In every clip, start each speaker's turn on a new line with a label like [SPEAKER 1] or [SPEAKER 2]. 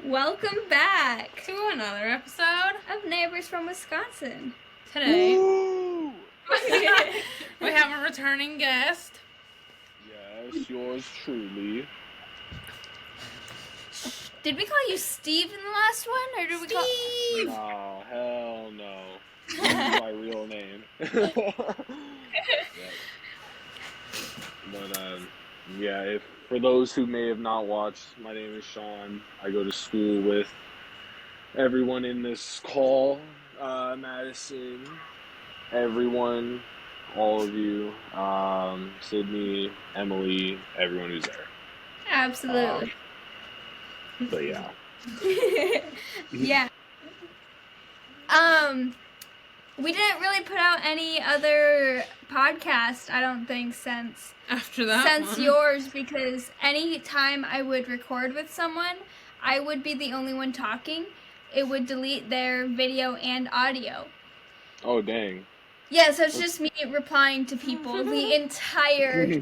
[SPEAKER 1] Welcome back
[SPEAKER 2] to another episode
[SPEAKER 1] of Neighbors from Wisconsin.
[SPEAKER 2] Today,
[SPEAKER 3] Woo!
[SPEAKER 2] we have a returning guest.
[SPEAKER 3] Yes, yours truly.
[SPEAKER 1] Did we call you Steve in the last one, or did we call
[SPEAKER 2] Steve?
[SPEAKER 3] No, hell no. That's my real name. But yeah, for those who may have not watched, my name is Sean. I go to school with everyone in this call, Madison, everyone, all of you, Sydney, Emily, everyone who's there.
[SPEAKER 1] Absolutely.
[SPEAKER 3] But yeah.
[SPEAKER 1] Yeah. We didn't really put out any other podcast, I don't think, since yours, because any time I would record with someone, I would be the only one talking. It would delete their video and audio.
[SPEAKER 3] Oh, dang.
[SPEAKER 1] Yeah, so it's just me replying to people the entire...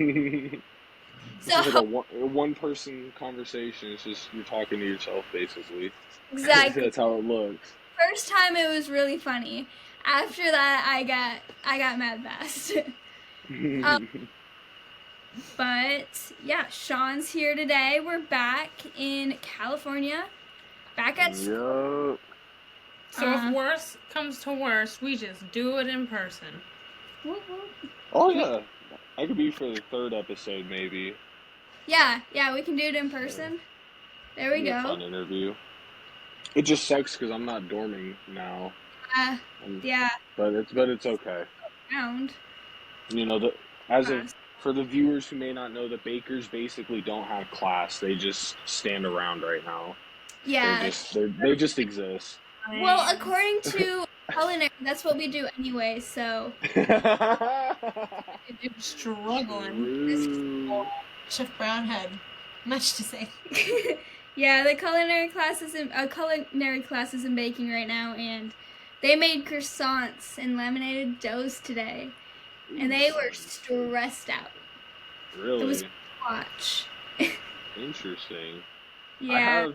[SPEAKER 3] So it's like a one-person conversation. It's just you're talking to yourself, basically.
[SPEAKER 1] Exactly.
[SPEAKER 3] That's how it looks.
[SPEAKER 1] First time it was really funny. After that, I got mad fast. But yeah, Sean's here today. We're back in California, back at school.
[SPEAKER 3] Yep.
[SPEAKER 2] So if worse comes to worse, we just do it in person.
[SPEAKER 3] Oh yeah, I could be for the third episode maybe.
[SPEAKER 1] Yeah, we can do it in person. There we go.
[SPEAKER 3] Fun interview. It just sucks because I'm not dorming now.
[SPEAKER 1] Yeah.
[SPEAKER 3] But it's okay.
[SPEAKER 1] Around.
[SPEAKER 3] You know, for the viewers who may not know, the bakers basically don't have class. They just stand around right now.
[SPEAKER 1] Yeah.
[SPEAKER 3] They just exist.
[SPEAKER 1] Well, according to culinary, that's what we do anyway. So.
[SPEAKER 2] I'm struggling.
[SPEAKER 4] Chef Brown had much to say.
[SPEAKER 1] Yeah, the culinary class is in baking right now, and they made croissants and laminated doughs today, and they were stressed out.
[SPEAKER 3] Really?
[SPEAKER 1] It was watch.
[SPEAKER 3] Interesting.
[SPEAKER 1] Yeah.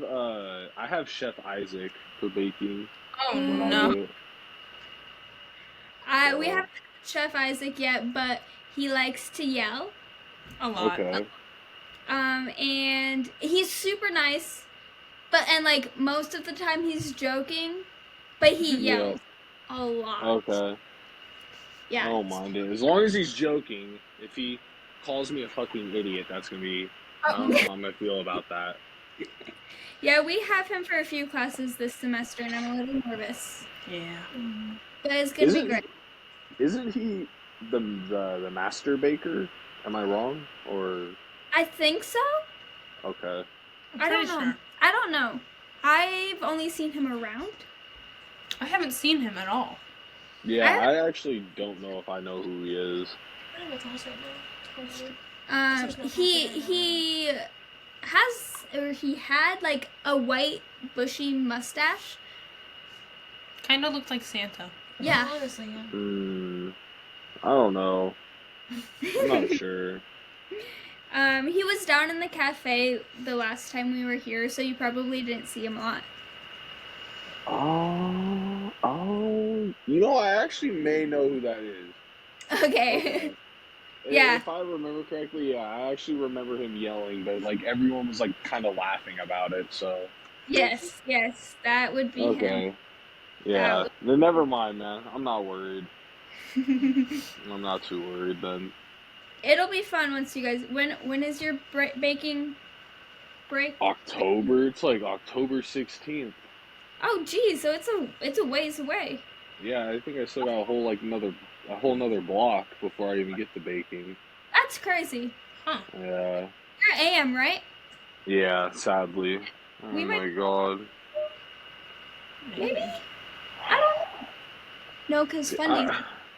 [SPEAKER 3] I have Chef Isaac for baking.
[SPEAKER 2] Oh no.
[SPEAKER 1] We haven't had Chef Isaac yet, but he likes to yell
[SPEAKER 2] a lot.
[SPEAKER 3] Okay.
[SPEAKER 1] And he's super nice, and like most of the time he's joking, but he yells a lot.
[SPEAKER 3] Okay.
[SPEAKER 1] Yeah.
[SPEAKER 3] I don't mind it. As long as he's joking. If he calls me a fucking idiot, that's gonna be, I don't know how I'm gonna feel about that.
[SPEAKER 1] Yeah, we have him for a few classes this semester, and I'm a little nervous.
[SPEAKER 2] Yeah.
[SPEAKER 1] But it's gonna be great.
[SPEAKER 3] Isn't he the master baker? Am I wrong? Or...
[SPEAKER 1] I think so.
[SPEAKER 3] Okay.
[SPEAKER 1] I don't know.
[SPEAKER 2] Sure.
[SPEAKER 1] I don't know. I've only seen him around.
[SPEAKER 2] I haven't seen him at all.
[SPEAKER 3] Yeah, I actually don't know if I know who he is.
[SPEAKER 1] He had like a white bushy mustache.
[SPEAKER 2] Kind of looked like Santa.
[SPEAKER 1] Yeah.
[SPEAKER 4] Honestly, yeah.
[SPEAKER 3] I don't know. I'm not sure.
[SPEAKER 1] He was down in the cafe the last time we were here, so you probably didn't see him a lot.
[SPEAKER 3] You know, I actually may know who that is.
[SPEAKER 1] Okay. Yeah.
[SPEAKER 3] If I remember correctly, yeah, I actually remember him yelling, but like everyone was like kind of laughing about it, so.
[SPEAKER 1] Yes, that would be him.
[SPEAKER 3] Okay. Yeah, then never mind, man. I'm not worried. I'm not too worried then.
[SPEAKER 1] It'll be fun once you guys. When is your baking break?
[SPEAKER 3] October. It's like October 16th.
[SPEAKER 1] Oh, geez. So it's a ways away.
[SPEAKER 3] Yeah, I think I still got a whole nother block before I even get to baking.
[SPEAKER 1] That's crazy.
[SPEAKER 2] Huh.
[SPEAKER 3] Yeah.
[SPEAKER 1] You're AM, right?
[SPEAKER 3] Yeah, sadly. Oh my god.
[SPEAKER 1] Maybe. I don't know. No, because funding.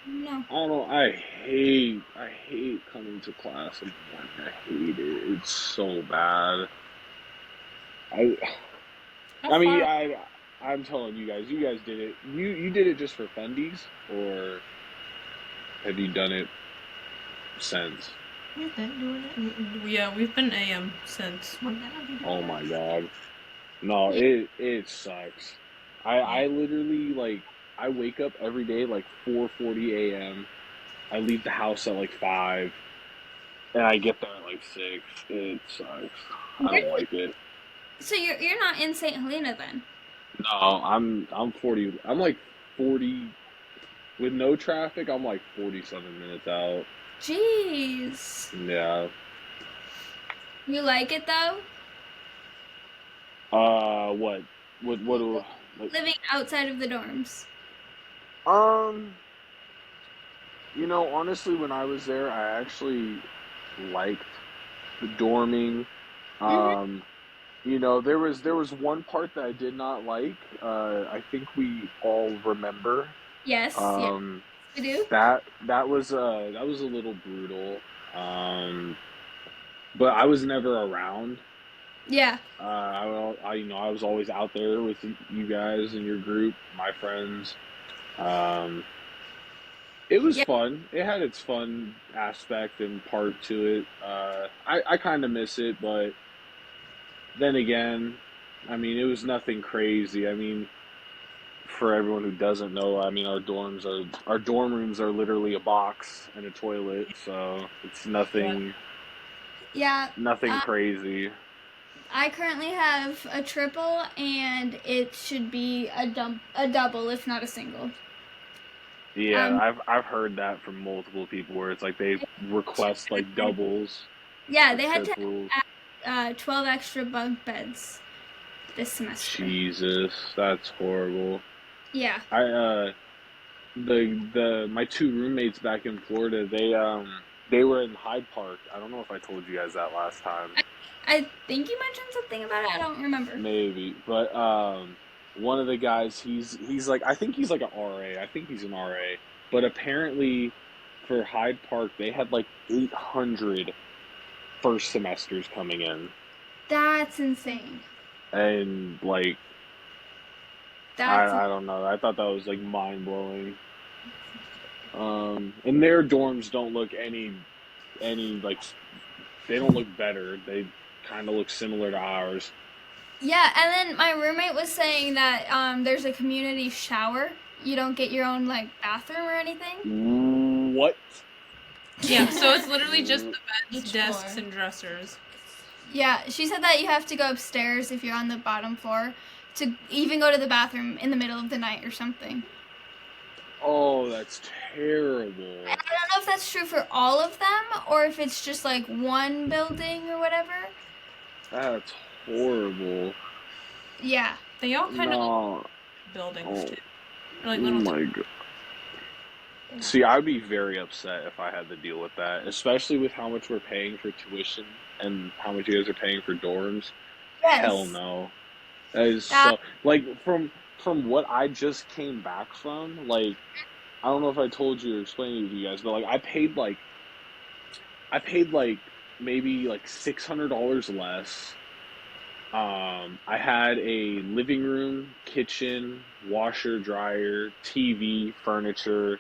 [SPEAKER 1] No.
[SPEAKER 3] I don't know. I hate coming to class. I hate it. It's so bad. I'm telling you guys did it. You did it just for fundies, or have you done it since?
[SPEAKER 4] We've been doing it.
[SPEAKER 2] Yeah, we've been AM since.
[SPEAKER 3] Oh my god. No, it sucks. I literally like I wake up every day like 4:40 a.m. I leave the house at like 5, and I get there at like 6. It sucks. I don't like it.
[SPEAKER 1] So you're not in St. Helena then?
[SPEAKER 3] No, I'm 40. I'm like 40 with no traffic. I'm like 47 minutes out.
[SPEAKER 1] Jeez.
[SPEAKER 3] Yeah.
[SPEAKER 1] You like it though?
[SPEAKER 3] What? What do like?
[SPEAKER 1] Living outside of the dorms.
[SPEAKER 3] Um, honestly, when I was there, I actually liked the dorming.
[SPEAKER 1] Mhm.
[SPEAKER 3] Um, there was one part that I did not like. I think we all remember.
[SPEAKER 1] Yes, yes,
[SPEAKER 3] Um,
[SPEAKER 1] we do.
[SPEAKER 3] that was a little brutal. Um, but I was never around.
[SPEAKER 1] Yeah.
[SPEAKER 3] I was always out there with you guys and your group, my friends. Um, it was
[SPEAKER 1] Yeah.
[SPEAKER 3] fun. It had its fun aspect and part to it. I kind of miss it, but then again, I mean, it was nothing crazy. I mean, for everyone who doesn't know, I mean, our dorm rooms are literally a box and a toilet, so it's
[SPEAKER 1] Yeah.
[SPEAKER 3] nothing
[SPEAKER 1] Uh,
[SPEAKER 3] crazy.
[SPEAKER 1] I currently have a triple, and it should be a double, if not a single.
[SPEAKER 3] Yeah,
[SPEAKER 1] Um,
[SPEAKER 3] I've heard that from multiple people where it's like they request like doubles
[SPEAKER 1] yeah,
[SPEAKER 3] or
[SPEAKER 1] they had to
[SPEAKER 3] triples.
[SPEAKER 1] add 12 extra bunk beds this semester.
[SPEAKER 3] Jesus, that's horrible.
[SPEAKER 1] Yeah.
[SPEAKER 3] I the my two roommates back in Florida, they were in Hyde Park. I don't know if I told you guys that last time.
[SPEAKER 1] I think you mentioned something about it. I don't remember.
[SPEAKER 3] Maybe, but one of the guys, he's like I think he's like an RA. I think he's an RA. But apparently, for Hyde Park, they had like 800 first semesters coming in,
[SPEAKER 1] That's insane.
[SPEAKER 3] and like
[SPEAKER 1] That's
[SPEAKER 3] I don't know. I thought that was like mind blowing. And their dorms don't look any like they don't look better. They kind of look similar to ours.
[SPEAKER 1] Yeah, and then my roommate was saying that there's a community shower. You don't get your own like bathroom or anything.
[SPEAKER 3] What?
[SPEAKER 2] Yeah, so it's literally just the beds,
[SPEAKER 4] Each
[SPEAKER 2] desks,
[SPEAKER 4] floor.
[SPEAKER 2] and dressers.
[SPEAKER 1] Yeah, she said that you have to go upstairs if you're on the bottom floor to even go to the bathroom in the middle of the night or something.
[SPEAKER 3] Oh, that's terrible.
[SPEAKER 1] And I don't know if that's true for all of them or if it's just like one building or whatever.
[SPEAKER 3] That's horrible.
[SPEAKER 1] Yeah.
[SPEAKER 2] They all kind of
[SPEAKER 3] No.
[SPEAKER 2] look like buildings,
[SPEAKER 3] Oh,
[SPEAKER 2] too. Or like
[SPEAKER 3] oh
[SPEAKER 2] little
[SPEAKER 3] my god. See, I'd be very upset if I had to deal with that, especially with how much we're paying for tuition and how much you guys are paying for dorms. Hell
[SPEAKER 1] Yes.
[SPEAKER 3] no. That is
[SPEAKER 1] That,
[SPEAKER 3] so like from what I just came back from, like I don't know if I told you or explained it to you guys, but like I paid like maybe like $600 less. I had a living room, kitchen, washer, dryer, TV, furniture,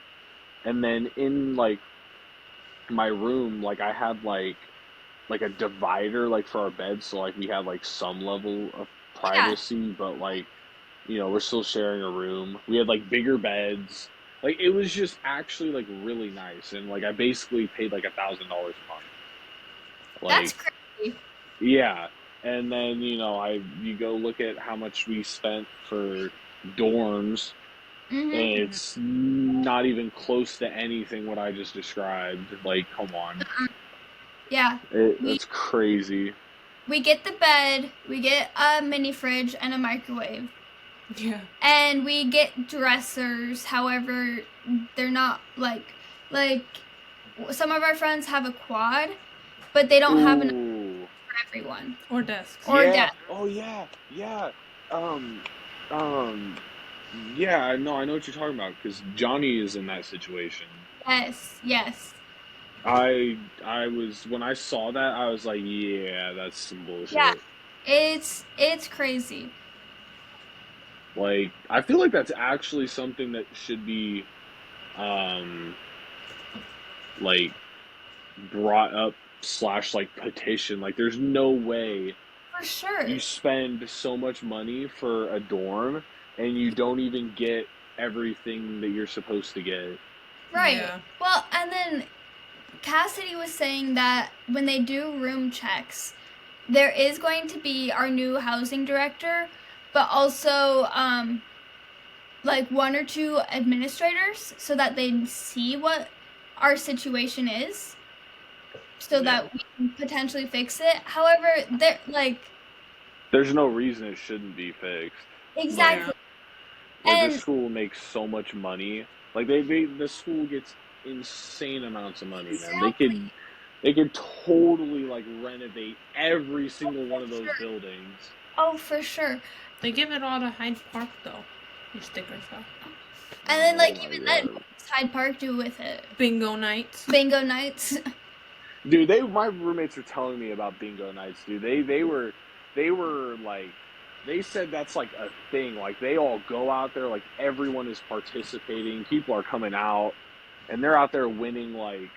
[SPEAKER 3] and then in like my room, like I had like a divider like for our beds, so like we had like some level of
[SPEAKER 1] yeah.
[SPEAKER 3] privacy, but like we're still sharing a room. We had like bigger beds. Like it was just actually like really nice, and like I basically paid like $1,000 a month.
[SPEAKER 1] That's
[SPEAKER 3] Like
[SPEAKER 1] crazy.
[SPEAKER 3] yeah, and then you go look at how much we spent for dorms, and
[SPEAKER 1] Mhm.
[SPEAKER 3] it's not even close to anything what I just described. Like, come on,
[SPEAKER 1] Yeah. We
[SPEAKER 3] that's crazy.
[SPEAKER 1] we get the bed, we get a mini fridge and a microwave.
[SPEAKER 2] Yeah.
[SPEAKER 1] And we get dressers, however, they're not like some of our friends have a quad, but they don't have enough
[SPEAKER 3] Ooh,
[SPEAKER 1] for everyone.
[SPEAKER 2] Or desks.
[SPEAKER 1] Or
[SPEAKER 3] yeah.
[SPEAKER 1] desk.
[SPEAKER 3] Oh yeah, yeah. Um, um, yeah. I know what you're talking about because Johnny is in that situation.
[SPEAKER 1] Yes, yes.
[SPEAKER 3] I was when I saw that I was like, yeah, that's some
[SPEAKER 1] Yeah.
[SPEAKER 3] bullshit.
[SPEAKER 1] It's crazy.
[SPEAKER 3] Like I feel like that's actually something that should be um like brought up slash like petition. Like there's no way
[SPEAKER 1] For For sure.
[SPEAKER 3] You spend so much money for a dorm, and you don't even get everything that you're supposed to get.
[SPEAKER 1] Right.
[SPEAKER 2] Yeah.
[SPEAKER 1] Well, and then Cassidy was saying that when they do room checks, there is going to be our new housing director, but also like 1 or 2 administrators so that they see what our situation is so that we can potentially fix it. However,
[SPEAKER 3] there's no reason it shouldn't be fixed.
[SPEAKER 1] Exactly.
[SPEAKER 3] This school makes so much money. Like the school gets insane amounts of money,
[SPEAKER 1] exactly.
[SPEAKER 3] man. They could totally like renovate every single one of those buildings.
[SPEAKER 1] Oh, for sure.
[SPEAKER 2] They give it all to Hyde Park though. Your sticker stuff.
[SPEAKER 1] And then even then, what does Hyde Park do with it?
[SPEAKER 2] Bingo nights.
[SPEAKER 1] Bingo nights.
[SPEAKER 3] Dude, my roommates were telling me about bingo nights, dude. They were like, they said that's like a thing. Like they all go out there, like everyone is participating. People are coming out, and they're out there winning like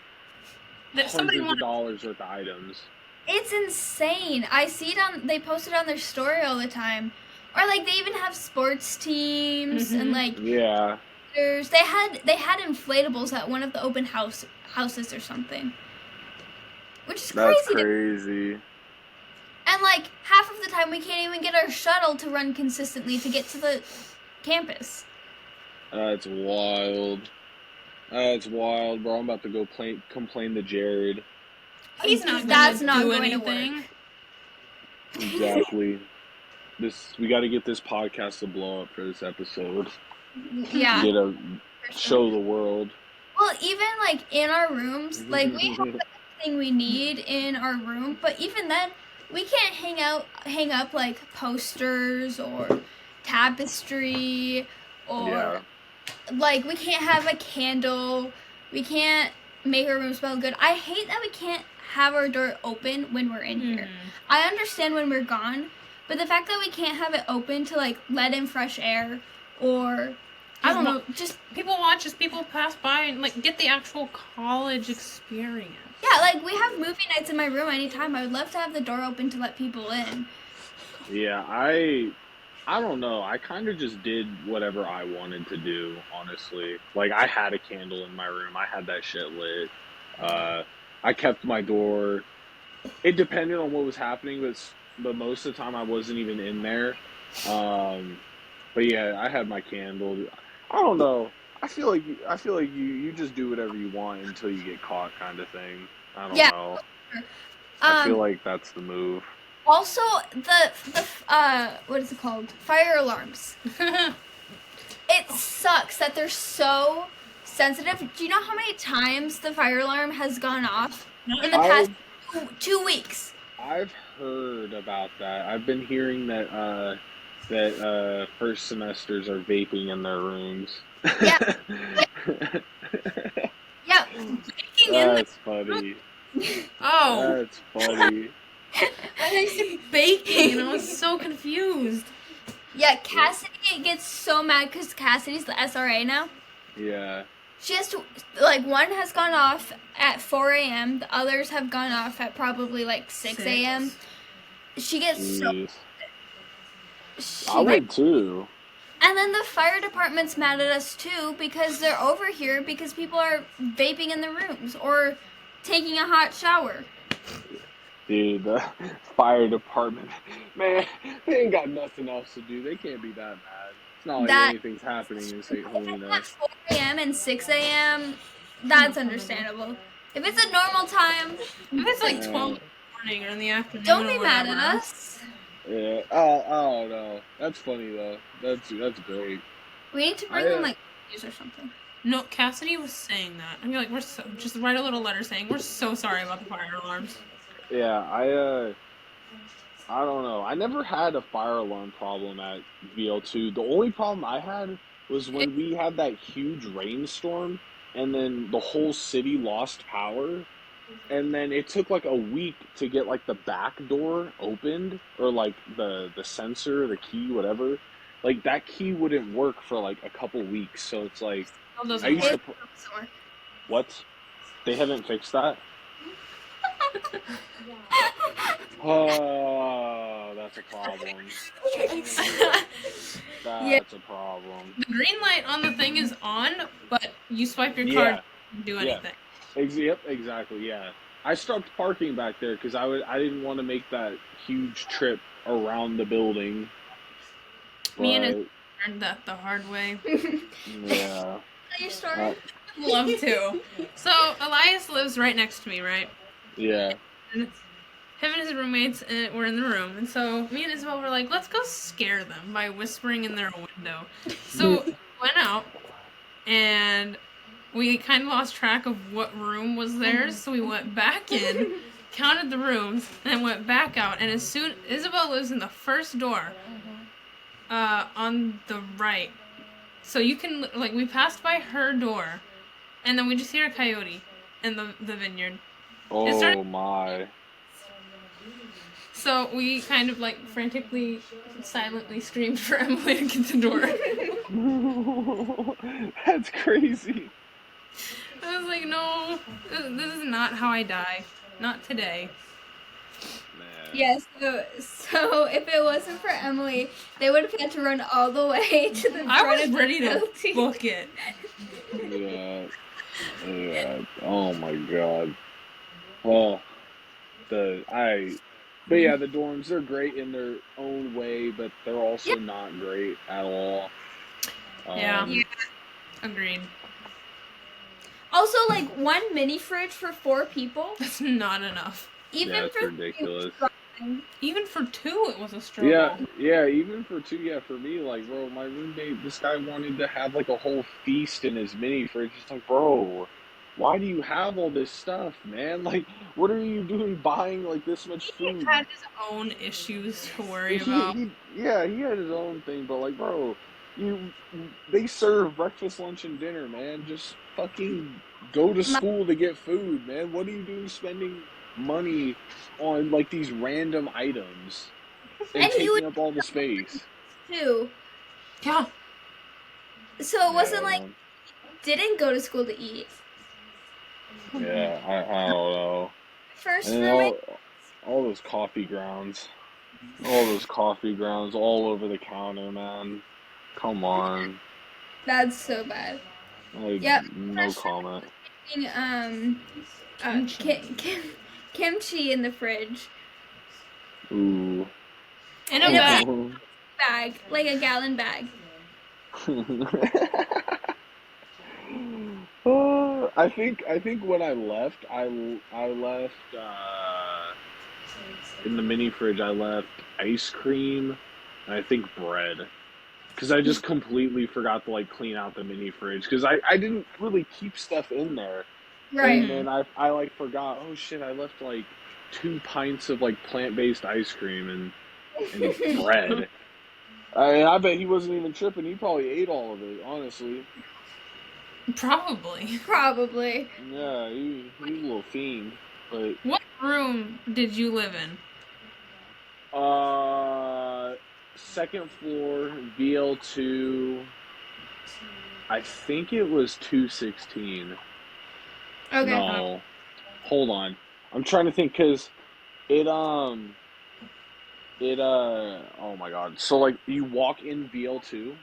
[SPEAKER 3] hundreds of dollars worth of items.
[SPEAKER 1] It's insane. I see it they post it on their story all the time. Or like they even have sports teams and like they had inflatables at one of the open houses or something. Which is crazy.
[SPEAKER 3] That's crazy.
[SPEAKER 1] And like half of the time we can't even get our shuttle to run consistently to get to the campus.
[SPEAKER 3] That's wild. That's wild, bro. I'm about to go complain to Jared.
[SPEAKER 1] That's not going to work.
[SPEAKER 3] Exactly. We got to get this podcast to blow up for this episode.
[SPEAKER 1] Yeah.
[SPEAKER 3] Show the world.
[SPEAKER 1] Well, even like in our rooms, like we have everything we need in our room, but even then, we can't hang up like posters or tapestry or like we can't have a candle. We can't make our room smell good. I hate that we can't have our door open when we're in here. I understand when we're gone, but the fact that we can't have it open to like let in fresh air or I don't know, just
[SPEAKER 2] people watch as people pass by and like get the actual college experience.
[SPEAKER 1] Yeah, like we have movie nights in my room anytime. I would love to have the door open to let people in.
[SPEAKER 3] Yeah, I don't know. I kind of just did whatever I wanted to do, honestly. Like, I had a candle in my room. I had that shit lit. I kept my door. It depended on what was happening, but most of the time I wasn't even in there. But yeah, I had my candle. I don't know. I feel like you just do whatever you want until you get caught, kind of thing. I don't know. I feel like that's the move.
[SPEAKER 1] Also, the what is it called? Fire alarms. It sucks that they're so sensitive. Do you know how many times the fire alarm has gone off in the past 2 weeks?
[SPEAKER 3] I've heard about that. I've been hearing that first semesters are vaping in their rooms.
[SPEAKER 1] Yeah. Yeah.
[SPEAKER 3] That's funny.
[SPEAKER 2] Oh.
[SPEAKER 3] That's funny.
[SPEAKER 2] I said baking, and I was so confused.
[SPEAKER 1] Yeah, Cassidy gets so mad because Cassidy's the SRA now.
[SPEAKER 3] Yeah.
[SPEAKER 1] She has to, like, one has gone off at 4 a.m. The others have gone off at probably, like, 6 a.m. She gets so...
[SPEAKER 3] I would, too.
[SPEAKER 1] And then the fire department's mad at us, too, because they're over here because people are vaping in the rooms or taking a hot shower.
[SPEAKER 3] Dude, the fire department, man, they ain't got nothing else to do. They can't be that mad. It's not like anything's happening in St. Helena.
[SPEAKER 1] At 4 a.m. and 6 a.m., that's understandable. If it's a normal time...
[SPEAKER 2] If it's like 12 in the morning or in the afternoon,
[SPEAKER 1] don't be mad at us.
[SPEAKER 3] Yeah. Oh, no. That's funny, though. That's great.
[SPEAKER 1] We need to bring them, like, news or something.
[SPEAKER 2] No, Cassidy was saying that. I mean, like, just write a little letter saying, we're so sorry about the fire alarms.
[SPEAKER 3] Yeah, I don't know. I never had a fire alarm problem at VL2. The only problem I had was when we had that huge rainstorm and then the whole city lost power. And then it took like a week to get like the back door opened or like the sensor, the key, whatever. Like that key wouldn't work for like a couple weeks. So it's like, I used to what? They haven't fixed that? Oh, that's a problem.
[SPEAKER 1] Yeah.
[SPEAKER 3] That's a problem.
[SPEAKER 2] The green light on the thing is on, but you swipe your
[SPEAKER 3] Yeah.
[SPEAKER 2] card and do
[SPEAKER 3] Yeah.
[SPEAKER 2] anything.
[SPEAKER 3] Yep, exactly, yeah. I stopped parking back there because I didn't want to make that huge trip around the building.
[SPEAKER 2] Me and
[SPEAKER 3] But,
[SPEAKER 2] his learned that the hard way.
[SPEAKER 3] yeah.
[SPEAKER 1] Your story?
[SPEAKER 2] Love to. So Elias lives right next to me, right?
[SPEAKER 3] Yeah.
[SPEAKER 2] And him and his roommates were in the room, and so me and Isabel were like, let's go scare them by whispering in their window. So we went out, and we kind of lost track of what room was theirs, so we went back in, counted the rooms, and then went back out, and Isabel lives in the first door, on the right. So you can, like, we passed by her door, and then we just hear a coyote in the vineyard.
[SPEAKER 3] Oh my.
[SPEAKER 2] So we kind of, like, frantically, silently screamed for Emily to get the door.
[SPEAKER 3] That's crazy.
[SPEAKER 2] I was like, no, this is not how I die. Not today.
[SPEAKER 3] Man.
[SPEAKER 1] Yes, so if it wasn't for Emily, they would have had to run all the way to the front
[SPEAKER 2] I was
[SPEAKER 1] of the
[SPEAKER 2] ready to
[SPEAKER 1] building.
[SPEAKER 2] book it.
[SPEAKER 3] Yeah. Yeah. Oh my god. Well, but yeah, the dorms, they're great in their own way, but they're also not great at all.
[SPEAKER 2] Yeah. Agreed.
[SPEAKER 1] Also, like, one mini fridge for 4 people.
[SPEAKER 2] That's not enough.
[SPEAKER 1] Even
[SPEAKER 3] Yeah, it's
[SPEAKER 1] for
[SPEAKER 3] ridiculous.
[SPEAKER 2] Even for 2, it was a struggle.
[SPEAKER 3] Yeah, even for 2, yeah, for me, like, bro, my roommate, this guy wanted to have, like, a whole feast in his mini fridge. It's like, bro, why do you have all this stuff, man? Like, what are you doing buying, like, this much food?
[SPEAKER 2] He had his own issues to worry about.
[SPEAKER 3] He had his own thing, but, like, bro, they serve breakfast, lunch, and dinner, man. Just fucking go to school to get food, man. What are you doing spending money on, like, these random items and taking up all the space?
[SPEAKER 1] too.
[SPEAKER 2] Yeah.
[SPEAKER 1] So it wasn't
[SPEAKER 3] Yeah.
[SPEAKER 1] like didn't go to school to eat.
[SPEAKER 3] Yeah, I don't know.
[SPEAKER 1] First
[SPEAKER 3] And
[SPEAKER 1] roommate.
[SPEAKER 3] all those coffee grounds. All those coffee grounds all over the counter, man. Come on.
[SPEAKER 1] That's so bad.
[SPEAKER 3] Yep. No comment.
[SPEAKER 1] Kimchi in the fridge.
[SPEAKER 3] Ooh.
[SPEAKER 2] In a bag.
[SPEAKER 1] Bag, like a gallon bag.
[SPEAKER 3] I think when I left, I left in the mini fridge. I left ice cream and I think bread, because I just completely forgot to, like, clean out the mini fridge, because I didn't really keep stuff in there.
[SPEAKER 1] Right.
[SPEAKER 3] And then I like forgot. Oh shit! I left like 2 pints of, like, plant-based ice cream and bread. I bet he wasn't even tripping. He probably ate all of it, honestly.
[SPEAKER 2] Probably.
[SPEAKER 1] Probably.
[SPEAKER 3] Yeah, he's a little fiend. But
[SPEAKER 2] What room did you live in?
[SPEAKER 3] second floor, VL2. I think it was 216.
[SPEAKER 1] Okay.
[SPEAKER 3] No, hold on. I'm trying to think, because it oh my god. So, like, you walk in VL2.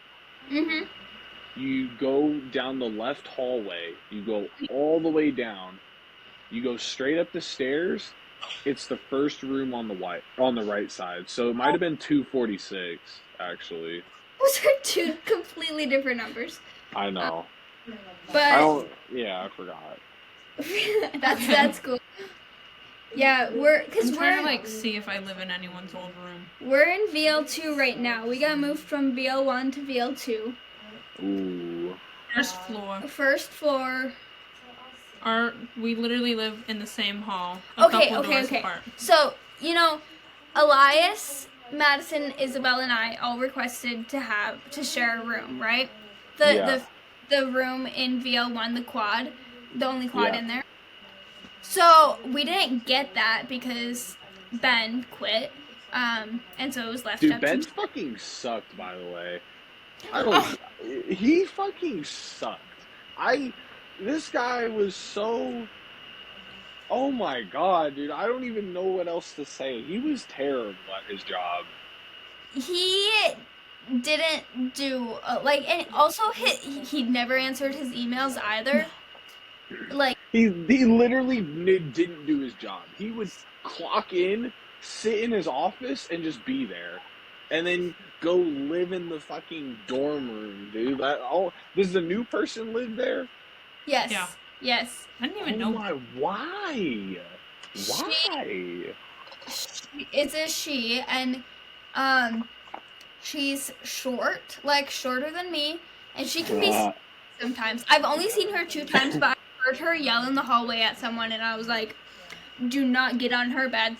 [SPEAKER 1] Mhm.
[SPEAKER 3] You go down the left hallway. You go all the way down. You go straight up the stairs. It's the first room on the right side. So it might have been 246, actually.
[SPEAKER 1] Those are 2 completely different numbers.
[SPEAKER 3] I know.
[SPEAKER 1] But
[SPEAKER 3] I forgot.
[SPEAKER 1] that's cool. Yeah, we're
[SPEAKER 2] trying to, like, see if I live in anyone's old room.
[SPEAKER 1] We're in VL2 right now. We got moved from VL1 to VL2.
[SPEAKER 3] Ooh.
[SPEAKER 2] First floor. We literally live in the same hall. Okay.
[SPEAKER 1] So, Elias, Madison, Isabel, and I all requested to share a room, right? The room in VL1, the quad, the only quad in there. So we didn't get that because Ben quit, and so it was left up.
[SPEAKER 3] Dude, Ben fucking sucked, by the way. He fucking sucked. This guy was so Oh my god, dude! I don't even know what else to say. He was terrible at his job.
[SPEAKER 1] He didn't do and also he never answered his emails either. Like
[SPEAKER 3] He literally didn't do his job. He would clock in, sit in his office, and just be there, and then go live in the fucking dorm room, dude. Does the new person live there?
[SPEAKER 1] yes,
[SPEAKER 2] Yeah.
[SPEAKER 1] yes.
[SPEAKER 2] I didn't even know.
[SPEAKER 3] My, why? Why?
[SPEAKER 1] It's a she, and she's short, like shorter than me, and she can be sometimes. I've only seen her 2 times, but I heard her yell in the hallway at someone, and I was like, "Do not get on her bad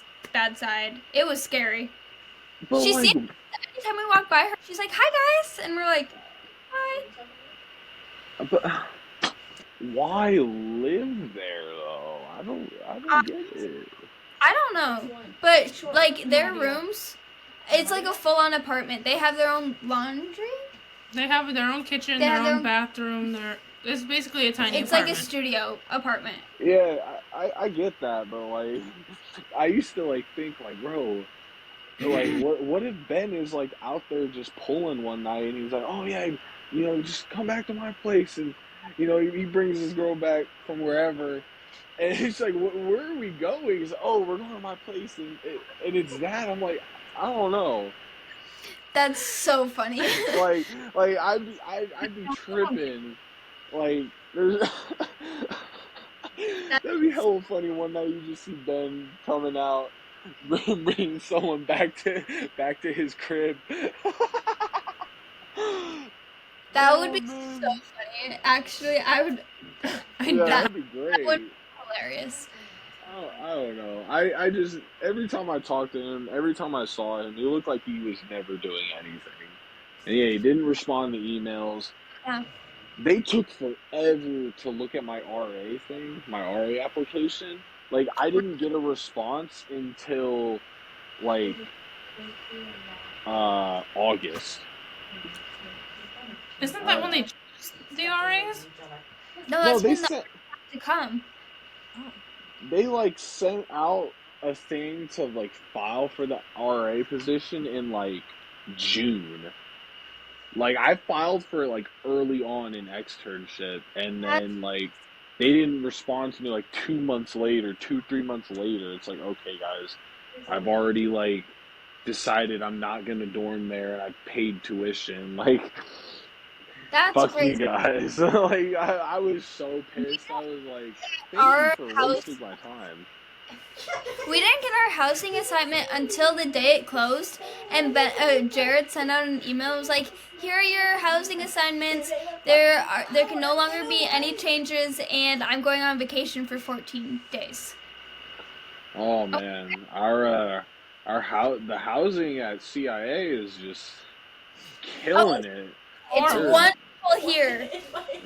[SPEAKER 1] side." It was scary.
[SPEAKER 3] But
[SPEAKER 1] She
[SPEAKER 3] like,
[SPEAKER 1] seems anytime we walk by her, she's like, "Hi guys," and we're like, "Hi."
[SPEAKER 3] but why live there though? I don't get it.
[SPEAKER 1] I don't know, but like their rooms, it's like a full-on apartment. They have their own laundry.
[SPEAKER 2] They have their own kitchen, their own bathroom. It's basically a tiny apartment. It's
[SPEAKER 1] like a studio apartment.
[SPEAKER 3] Yeah, I get that, but like, I used to like think like, bro, like what if Ben is like out there just pulling one night and he's like, oh yeah, just come back to my place, and he brings this girl back from wherever, and it's like, where are we going? He's like, oh, we're going to my place, and it's that. I'm like, I don't know.
[SPEAKER 1] That's so funny.
[SPEAKER 3] like I'd be tripping. Like there's that'd be hella funny. One night you just see Ben coming out, bringing someone back to his crib.
[SPEAKER 1] That would be so funny. Actually, that'd
[SPEAKER 3] be great.
[SPEAKER 1] That would be hilarious.
[SPEAKER 3] I don't know. I just, every time I talked to him, every time I saw him, he looked like he was never doing anything. And yeah, he didn't respond to emails.
[SPEAKER 1] Yeah.
[SPEAKER 3] They took forever to look at my RA thing, my RA application. Like, I didn't get a response until, like, August.
[SPEAKER 2] Isn't that when they choose the RAs?
[SPEAKER 1] No, that's when they have to come.
[SPEAKER 3] They, like, sent out a thing to, like, file for the RA position in, like, June. Like, I filed for it, like, early on in externship, and then, like, they didn't respond to me, like, 2 months later, 2-3 months later. It's like, okay, guys, I've already, like, decided I'm not gonna dorm there, and I've paid tuition. Like,
[SPEAKER 1] that's
[SPEAKER 3] fuck
[SPEAKER 1] crazy.
[SPEAKER 3] You guys. Like, I was so pissed. I was like, thank you for wasting my time.
[SPEAKER 1] We didn't get our housing assignment until the day it closed, and Jared sent out an email. It was like, here are your housing assignments. There can no longer be any changes, and I'm going on vacation for 14 days.
[SPEAKER 3] Oh man, the housing at CIA is just killing it.
[SPEAKER 1] It's wonderful here.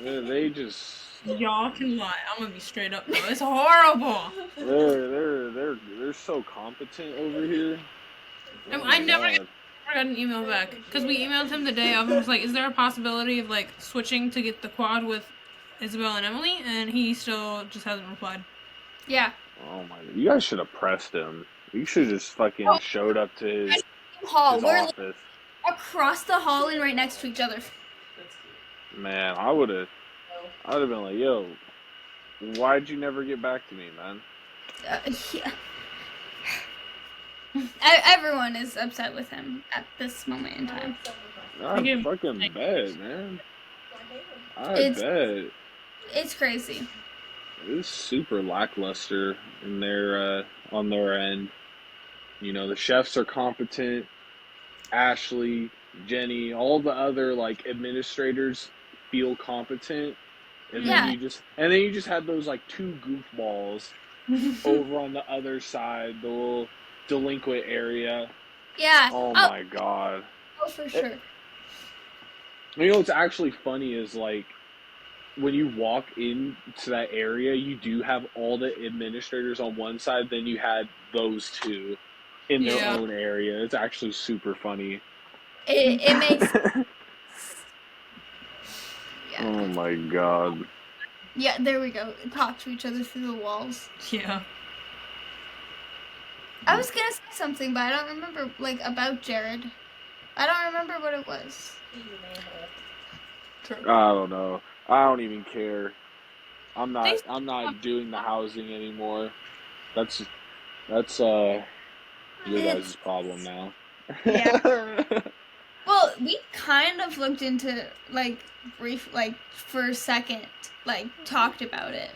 [SPEAKER 3] They just.
[SPEAKER 2] Y'all can lie. I'm gonna be straight up though. It's horrible.
[SPEAKER 3] They're so competent over here.
[SPEAKER 2] I never got an email back because we emailed him the day of and was like, "Is there a possibility of like switching to get the quad with Isabel and Emily?" And he still just hasn't replied.
[SPEAKER 1] Yeah.
[SPEAKER 3] Oh my God! You guys should have pressed him. You should have just fucking showed up to his
[SPEAKER 1] We're
[SPEAKER 3] office.
[SPEAKER 1] Across the hall and right next to each other.
[SPEAKER 3] Man, I would have been like, yo, why'd you never get back to me, man?
[SPEAKER 1] Yeah. Everyone is upset with him at this moment in time.
[SPEAKER 3] I fucking bet, man. I bet.
[SPEAKER 1] It's crazy.
[SPEAKER 3] It's super lackluster in their on their end. The chefs are competent. Ashley, Jenny, all the other like administrators feel competent. And then you just had those like 2 goofballs over on the other side, the little delinquent area.
[SPEAKER 1] Yeah.
[SPEAKER 3] Oh my God.
[SPEAKER 1] Oh, for sure.
[SPEAKER 3] What's actually funny is like when you walk into that area, you do have all the administrators on one side, then you had those 2 in their own area. It's actually super funny.
[SPEAKER 1] It makes.
[SPEAKER 3] Yeah. Oh my God.
[SPEAKER 1] Yeah, there we go. Talk to each other through the walls.
[SPEAKER 2] Yeah.
[SPEAKER 1] I was gonna say something, but I don't remember, like, about Jared. I don't remember what it was.
[SPEAKER 3] I don't know. I don't even care. I'm not doing the housing anymore. That's your guys' problem now.
[SPEAKER 1] Yeah. Well, we kind of looked into, like, for a second, like, talked about it.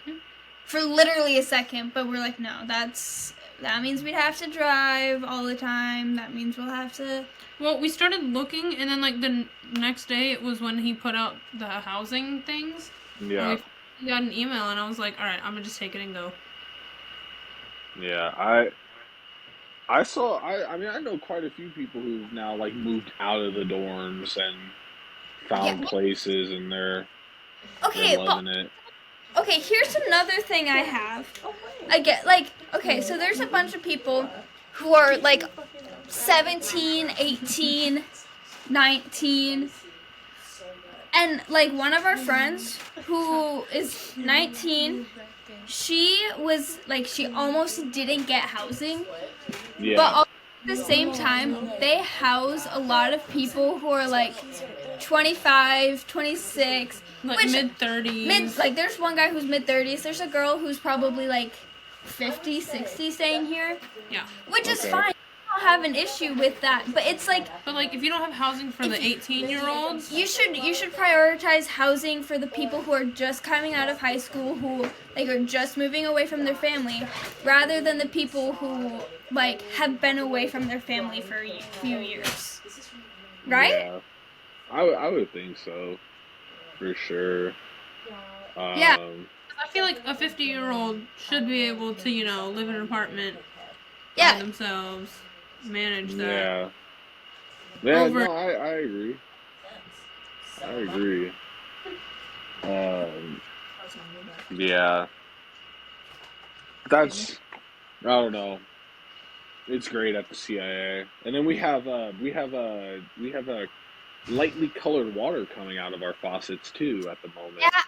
[SPEAKER 1] For literally a second, but we're like, no, that means we'd have to drive all the time. That means we'll have to...
[SPEAKER 2] Well, we started looking, and then, like, the next day, it was when he put out the housing things.
[SPEAKER 3] Yeah.
[SPEAKER 2] We got an email, and I was like, alright, I'm gonna just take it and go.
[SPEAKER 3] Yeah, I mean, I know quite a few people who've now, like, moved out of the dorms and found places, and they're loving it.
[SPEAKER 1] Okay, here's another thing I have. I get, like, okay, so there's a bunch of people who are, like, 17, 18, 19, and, like, one of our friends who is 19, she was, like, she almost didn't get housing,
[SPEAKER 3] Yeah.
[SPEAKER 1] but also at the same time, they house a lot of people who are, like, 25, 26,
[SPEAKER 2] like mid-30s.
[SPEAKER 1] Like, there's one guy who's mid-30s. There's a girl who's probably, like, 50, 60 staying here.
[SPEAKER 2] Yeah.
[SPEAKER 1] Which is fine. I don't have an issue with that. But it's like...
[SPEAKER 2] But, like, if you don't have housing for the 18-year-olds...
[SPEAKER 1] You should prioritize housing for the people who are just coming out of high school, who, like, are just moving away from their family, rather than the people who, like, have been away from their family for a few years. Right?
[SPEAKER 3] Yeah. I would think so. For sure.
[SPEAKER 1] Yeah.
[SPEAKER 2] I feel like a 50-year-old should be able to, you know, live in an apartment by themselves, manage that.
[SPEAKER 3] Yeah. No, I agree. I agree. Yeah. That's, I don't know. It's great at the CIA. And then we have lightly colored water coming out of our faucets too at the moment.
[SPEAKER 1] Yeah.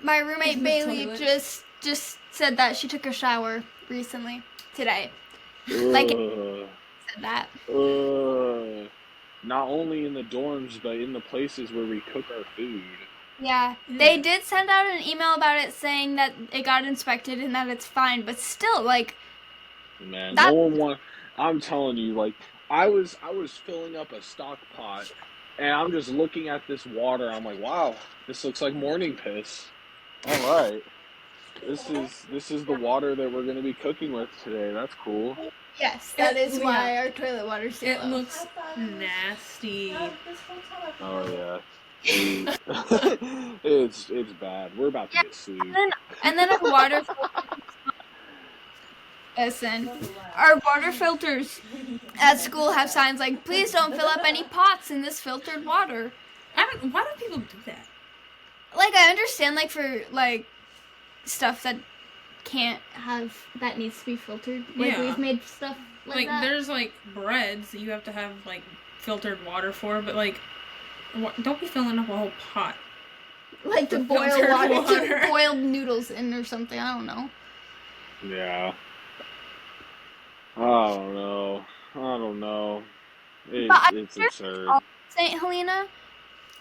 [SPEAKER 1] My roommate Bailey just said that she took a shower recently today. Like said that.
[SPEAKER 3] Not only in the dorms but in the places where we cook our food.
[SPEAKER 1] Yeah. They did send out an email about it saying that it got inspected and that it's fine, but still, like,
[SPEAKER 3] man, no one wants. I'm telling you, like, I was filling up a stock pot, and I'm just looking at this water. I'm like, wow, this looks like morning piss. All right, this is the water that we're gonna be cooking with today. That's cool.
[SPEAKER 1] Yes, that is why our toilet water is
[SPEAKER 2] It looks nasty.
[SPEAKER 3] Oh yeah, it's bad. We're about to get sued.
[SPEAKER 1] And then our water. Listen, our water filters at school have signs like, please don't fill up any pots in this filtered water.
[SPEAKER 2] Why do people do that?
[SPEAKER 1] Like, I understand, like, for, like, stuff that needs to be filtered. Like, we've made stuff like that.
[SPEAKER 2] There's, like, breads that you have to have, like, filtered water for, but, like, don't be filling up a whole pot.
[SPEAKER 1] Like, to boil water. To boil noodles in or something, I don't know.
[SPEAKER 3] Yeah. I don't know. It's absurd.
[SPEAKER 1] St. Helena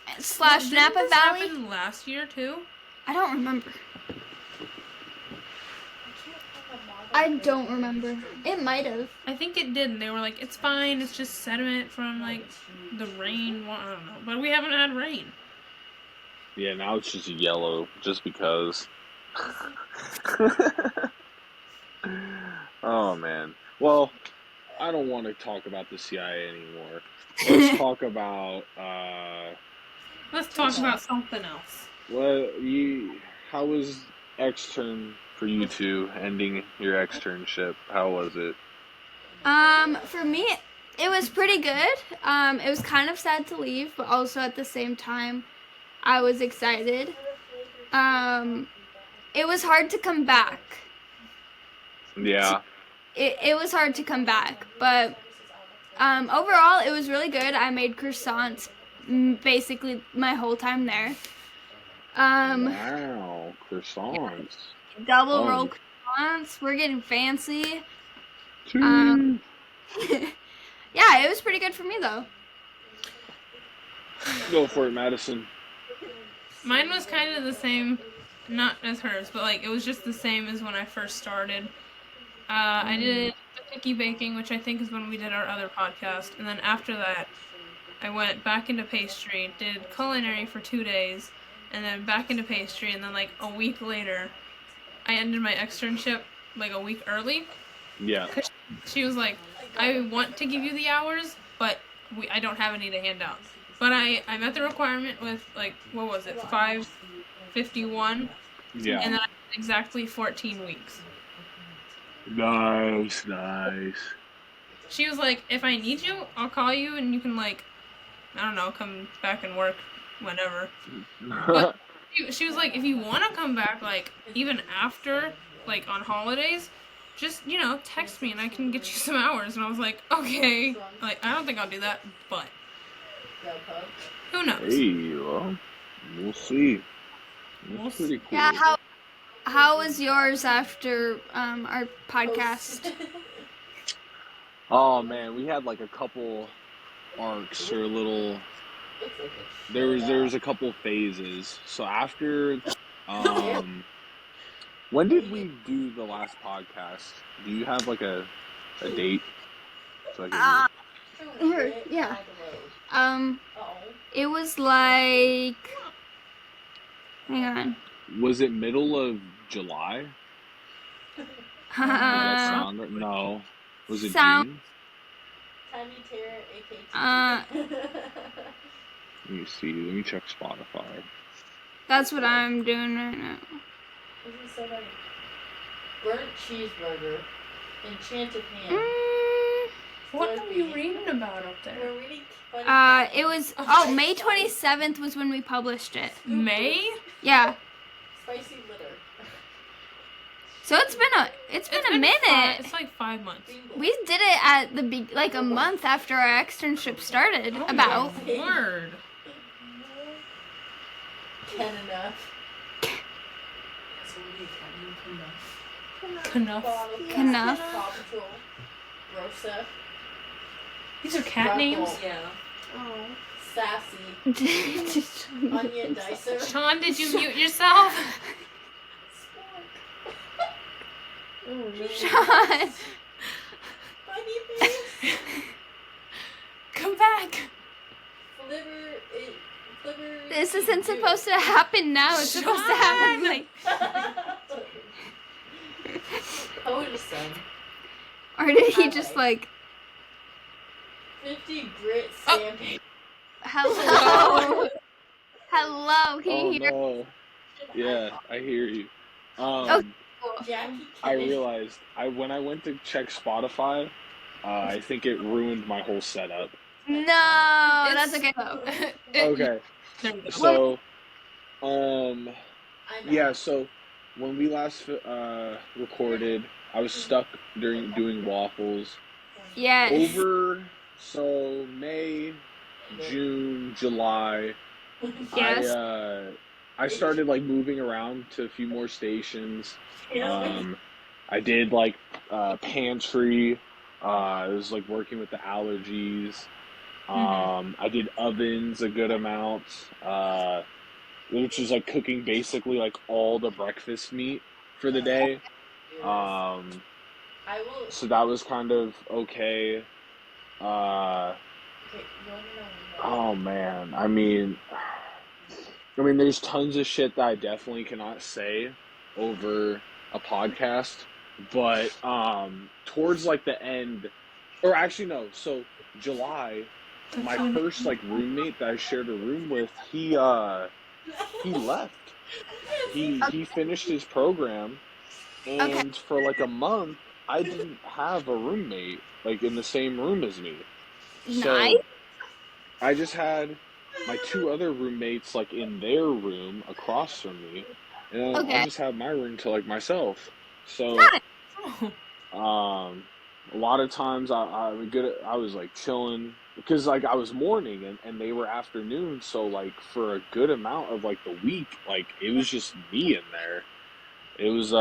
[SPEAKER 1] / Napa Valley.
[SPEAKER 2] Happened last year too?
[SPEAKER 1] I don't remember. I don't remember. It might have.
[SPEAKER 2] I think it did. And they were like, it's fine. It's just sediment from, like, the rain. Well, I don't know. But we haven't had rain.
[SPEAKER 3] Yeah, now it's just yellow just because. Oh, man. Well, I don't want to talk about the CIA anymore. Let's talk about
[SPEAKER 2] something else.
[SPEAKER 3] Well, how was extern for you two, ending your externship? How was it?
[SPEAKER 1] For me, it was pretty good. It was kind of sad to leave, but also at the same time, I was excited. It was hard to come back.
[SPEAKER 3] Yeah.
[SPEAKER 1] It was hard to come back, but overall, it was really good. I made croissants basically my whole time there.
[SPEAKER 3] Wow, croissants.
[SPEAKER 1] Double roll croissants. We're getting fancy.
[SPEAKER 3] Two.
[SPEAKER 1] Yeah, it was pretty good for me though.
[SPEAKER 3] Go for it, Madison.
[SPEAKER 2] Mine was kind of the same, not as hers, but like it was just the same as when I first started. I did the cookie baking, which I think is when we did our other podcast, and then after that, I went back into pastry, did culinary for 2 days, and then back into pastry, and then like a week later, I ended my externship like a week early.
[SPEAKER 3] Yeah.
[SPEAKER 2] Cause she was like, I want to give you the hours, but I don't have any to hand out. But I met the requirement with like, what was it, 551?
[SPEAKER 3] Yeah.
[SPEAKER 2] And then I did exactly 14 weeks.
[SPEAKER 3] Nice.
[SPEAKER 2] She was like, if I need you, I'll call you and you can like, I don't know, come back and work whenever. But she was like, if you want to come back, like, even after, like, on holidays, just, text me and I can get you some hours. And I was like, okay. Like, I don't think I'll do that, but who knows?
[SPEAKER 3] Hey, well, we'll see. That's pretty cool.
[SPEAKER 1] Yeah, how was yours after our podcast?
[SPEAKER 3] Oh man, we had like a couple arcs or little. There was a couple phases. So after, when did we do the last podcast? Do you have like a date? So I can
[SPEAKER 1] Yeah. It was like. Hang on.
[SPEAKER 3] Was it middle of July? Does that sound right? No. Was it June? Let me see. Let me check Spotify.
[SPEAKER 1] That's what I'm doing right now.
[SPEAKER 5] Burnt cheeseburger, enchanted ham.
[SPEAKER 2] What are you reading about up there?
[SPEAKER 5] We're reading
[SPEAKER 1] It was May 27th was when we published it.
[SPEAKER 2] May?
[SPEAKER 1] Yeah.
[SPEAKER 5] Spicy litter.
[SPEAKER 1] So it's been a minute.
[SPEAKER 2] It's like 5 months.
[SPEAKER 1] We did it at like a month after our externship started. About.
[SPEAKER 2] Word.
[SPEAKER 5] Enough.
[SPEAKER 2] Enough.
[SPEAKER 1] Enough.
[SPEAKER 5] Paw Patrol. Rosa.
[SPEAKER 2] These are cat names?
[SPEAKER 5] Yeah. Oh. Sassy. Onion Dicer.
[SPEAKER 2] Sean, did you mute yourself?
[SPEAKER 1] Sean.
[SPEAKER 5] Funny face.
[SPEAKER 2] Come back.
[SPEAKER 1] This isn't supposed to happen now. It's supposed to happen like.
[SPEAKER 5] Odison.
[SPEAKER 1] Or did he just like?
[SPEAKER 5] 50 grit sandpaper.
[SPEAKER 1] Hello. Hello. Can you hear?
[SPEAKER 3] No. Yeah, I hear you.
[SPEAKER 5] Jackie
[SPEAKER 3] I realized when I went to check Spotify, I think it ruined my whole setup.
[SPEAKER 1] No, that's okay though.
[SPEAKER 3] Okay. So, yeah. So when we last recorded, I was stuck doing waffles.
[SPEAKER 1] Yes.
[SPEAKER 3] So May, June, July.
[SPEAKER 1] Yes.
[SPEAKER 3] I started like moving around to a few more stations. I did like pantry. I was like working with the allergies. I did ovens a good amount, which was like cooking basically like all the breakfast meat for the day. So that was kind of okay. Oh man, I mean, there's tons of shit that I definitely cannot say over a podcast, but towards like the end, or actually no, so July, my first like roommate that I shared a room with, he left. He finished his program, and for like a month, I didn't have a roommate like in the same room as me. So
[SPEAKER 1] Nice.
[SPEAKER 3] I just had my two other roommates like in their room across from me, and I just had my room to like myself. So, a lot of times I was like chilling because like I was morning and they were afternoon, so like for a good amount of like the week, like it was just me in there. It was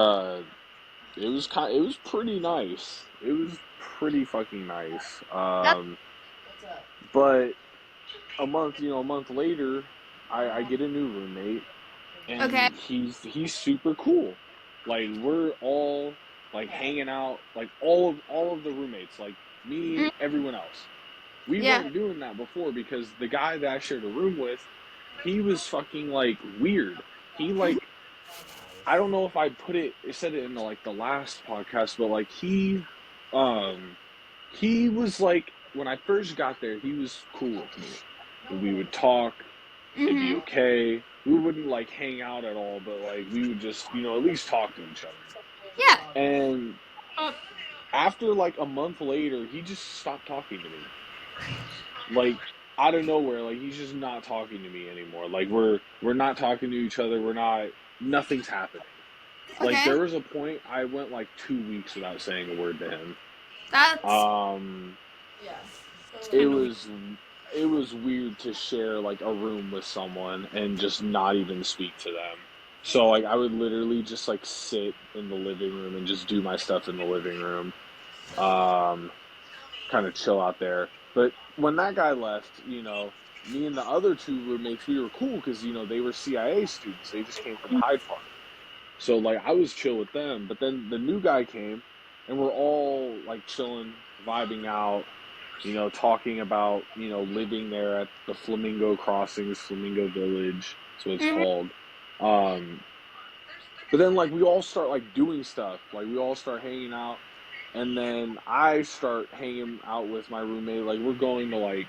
[SPEAKER 3] it was pretty nice. It was pretty fucking nice.
[SPEAKER 1] That's
[SPEAKER 5] What's up?
[SPEAKER 3] But a month later, I get a new roommate,
[SPEAKER 1] okay.
[SPEAKER 3] and he's super cool. Like we're all like hanging out, like all of the roommates, like me,
[SPEAKER 1] Mm,
[SPEAKER 3] everyone else. We
[SPEAKER 1] yeah.
[SPEAKER 3] weren't doing that before because the guy that I shared a room with, he was fucking like weird. He like I don't know if I said it in like the last podcast, but like um he was like when I first got there, he was cool with me. We would talk, it'd be
[SPEAKER 1] Mhm.
[SPEAKER 3] okay. We wouldn't like hang out at all, but like we would just, at least talk to each other.
[SPEAKER 1] Yeah.
[SPEAKER 3] And
[SPEAKER 2] Oh,
[SPEAKER 3] after like a month later, he just stopped talking to me. Like out of nowhere, like he's just not talking to me anymore. Like we're not talking to each other. We're not nothing's happening. Like
[SPEAKER 1] Okay.
[SPEAKER 3] there was a point I went like 2 weeks without saying a word to him.
[SPEAKER 1] That's
[SPEAKER 3] Um
[SPEAKER 5] Yeah.
[SPEAKER 2] it's
[SPEAKER 3] it
[SPEAKER 2] kind of weird.
[SPEAKER 3] was it was weird to share like a room with someone and just not even speak to them. So like I would literally just like sit in the living room and just do my stuff in the living room. Um Kind of chill out there. But when that guy left, me and the other two roommates, we were cool because they were CIA students. They just came from Hyde Park. So like I was chill with them, but then the new guy came and we're all like chilling, vibing out, talking about, living there at the Flamingo Crossings, Flamingo Village, that's what it's
[SPEAKER 1] mhm.
[SPEAKER 3] called. Um, but then like we all start like doing stuff, like we all start hanging out, and then I start hanging out with my roommate. Like we're going to like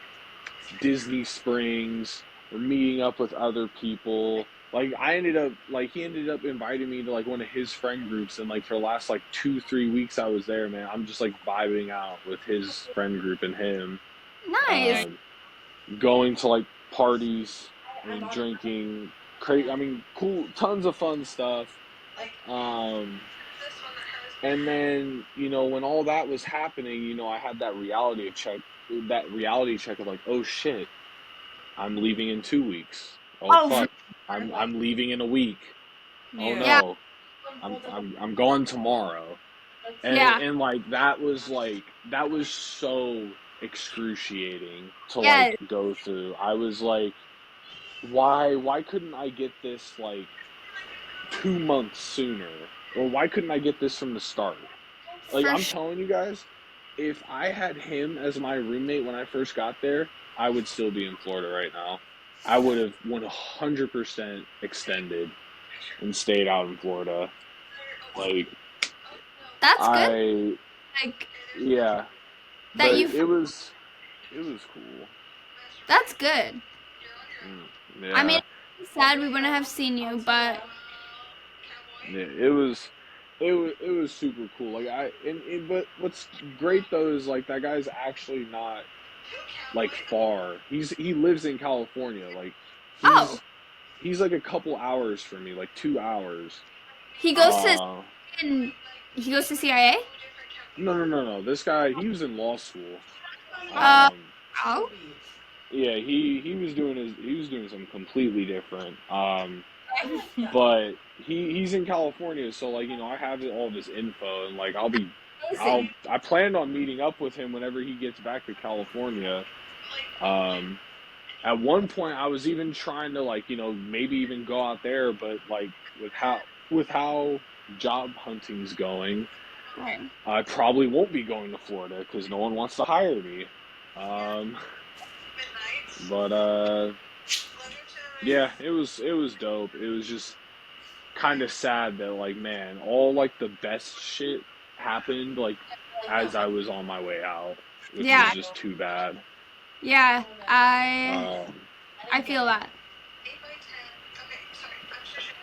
[SPEAKER 3] Disney Springs. We're meeting up with other people. Like he ended up inviting me to like one of his friend groups, and like for the last like 2 3 weeks I was there, man. I'm just like vibing out with his friend group and him,
[SPEAKER 1] Nice.
[SPEAKER 2] Nice.
[SPEAKER 3] um, going to like parties and drinking. I mean, cool, tons of fun stuff. Um, and then when all that was happening, I had that reality check of like, oh shit, I'm leaving in 2 weeks. Oh
[SPEAKER 1] Oh,
[SPEAKER 3] fuck, I'm leaving in a week. Oh
[SPEAKER 2] Yeah.
[SPEAKER 1] yeah.
[SPEAKER 3] no, I'm gone tomorrow. And
[SPEAKER 1] Yeah.
[SPEAKER 3] that was so excruciating to like
[SPEAKER 1] Yeah.
[SPEAKER 3] go through. I was like, why couldn't I get this like 2 months sooner? Or why couldn't I get this from the start? Like
[SPEAKER 1] For
[SPEAKER 3] I'm
[SPEAKER 1] sure.
[SPEAKER 3] telling you guys, if I had him as my roommate when I first got there, I would still be in Florida right now. I would have 100% extended and stayed out in Florida. Like
[SPEAKER 1] That's good.
[SPEAKER 3] I
[SPEAKER 1] Like
[SPEAKER 3] yeah,
[SPEAKER 1] that
[SPEAKER 3] but
[SPEAKER 1] you.
[SPEAKER 3] it was cool.
[SPEAKER 1] That's good. I mean,
[SPEAKER 3] Yeah,
[SPEAKER 1] it's sad we wouldn't have seen you, but
[SPEAKER 3] yeah, it was super cool. Like but what's great though is like that guy's actually not like far. He lives in California. Like
[SPEAKER 1] oh,
[SPEAKER 3] he's he's like a couple hours from me, like 2 hours.
[SPEAKER 1] he goes to
[SPEAKER 3] Uh
[SPEAKER 1] and he goes to CIA.
[SPEAKER 3] no. This guy, he was in law school.
[SPEAKER 1] Uh,
[SPEAKER 3] Um
[SPEAKER 1] oh,
[SPEAKER 3] yeah, he was doing something completely different. But he's in California, so like I have all this info, and like
[SPEAKER 1] amazing.
[SPEAKER 3] I planned on meeting up with him whenever he gets back to California. Um, at one point, I was even trying to like maybe even go out there, but like with how job hunting's going,
[SPEAKER 1] Right.
[SPEAKER 3] I probably won't be going to Florida because no one wants to hire me. Um, but yeah, it was dope. It was just kind of sad that like man, all like the best shit happened like as I was on my way out, which was
[SPEAKER 1] Yeah.
[SPEAKER 3] just too bad.
[SPEAKER 1] Yeah. I
[SPEAKER 3] Um,
[SPEAKER 1] I feel that.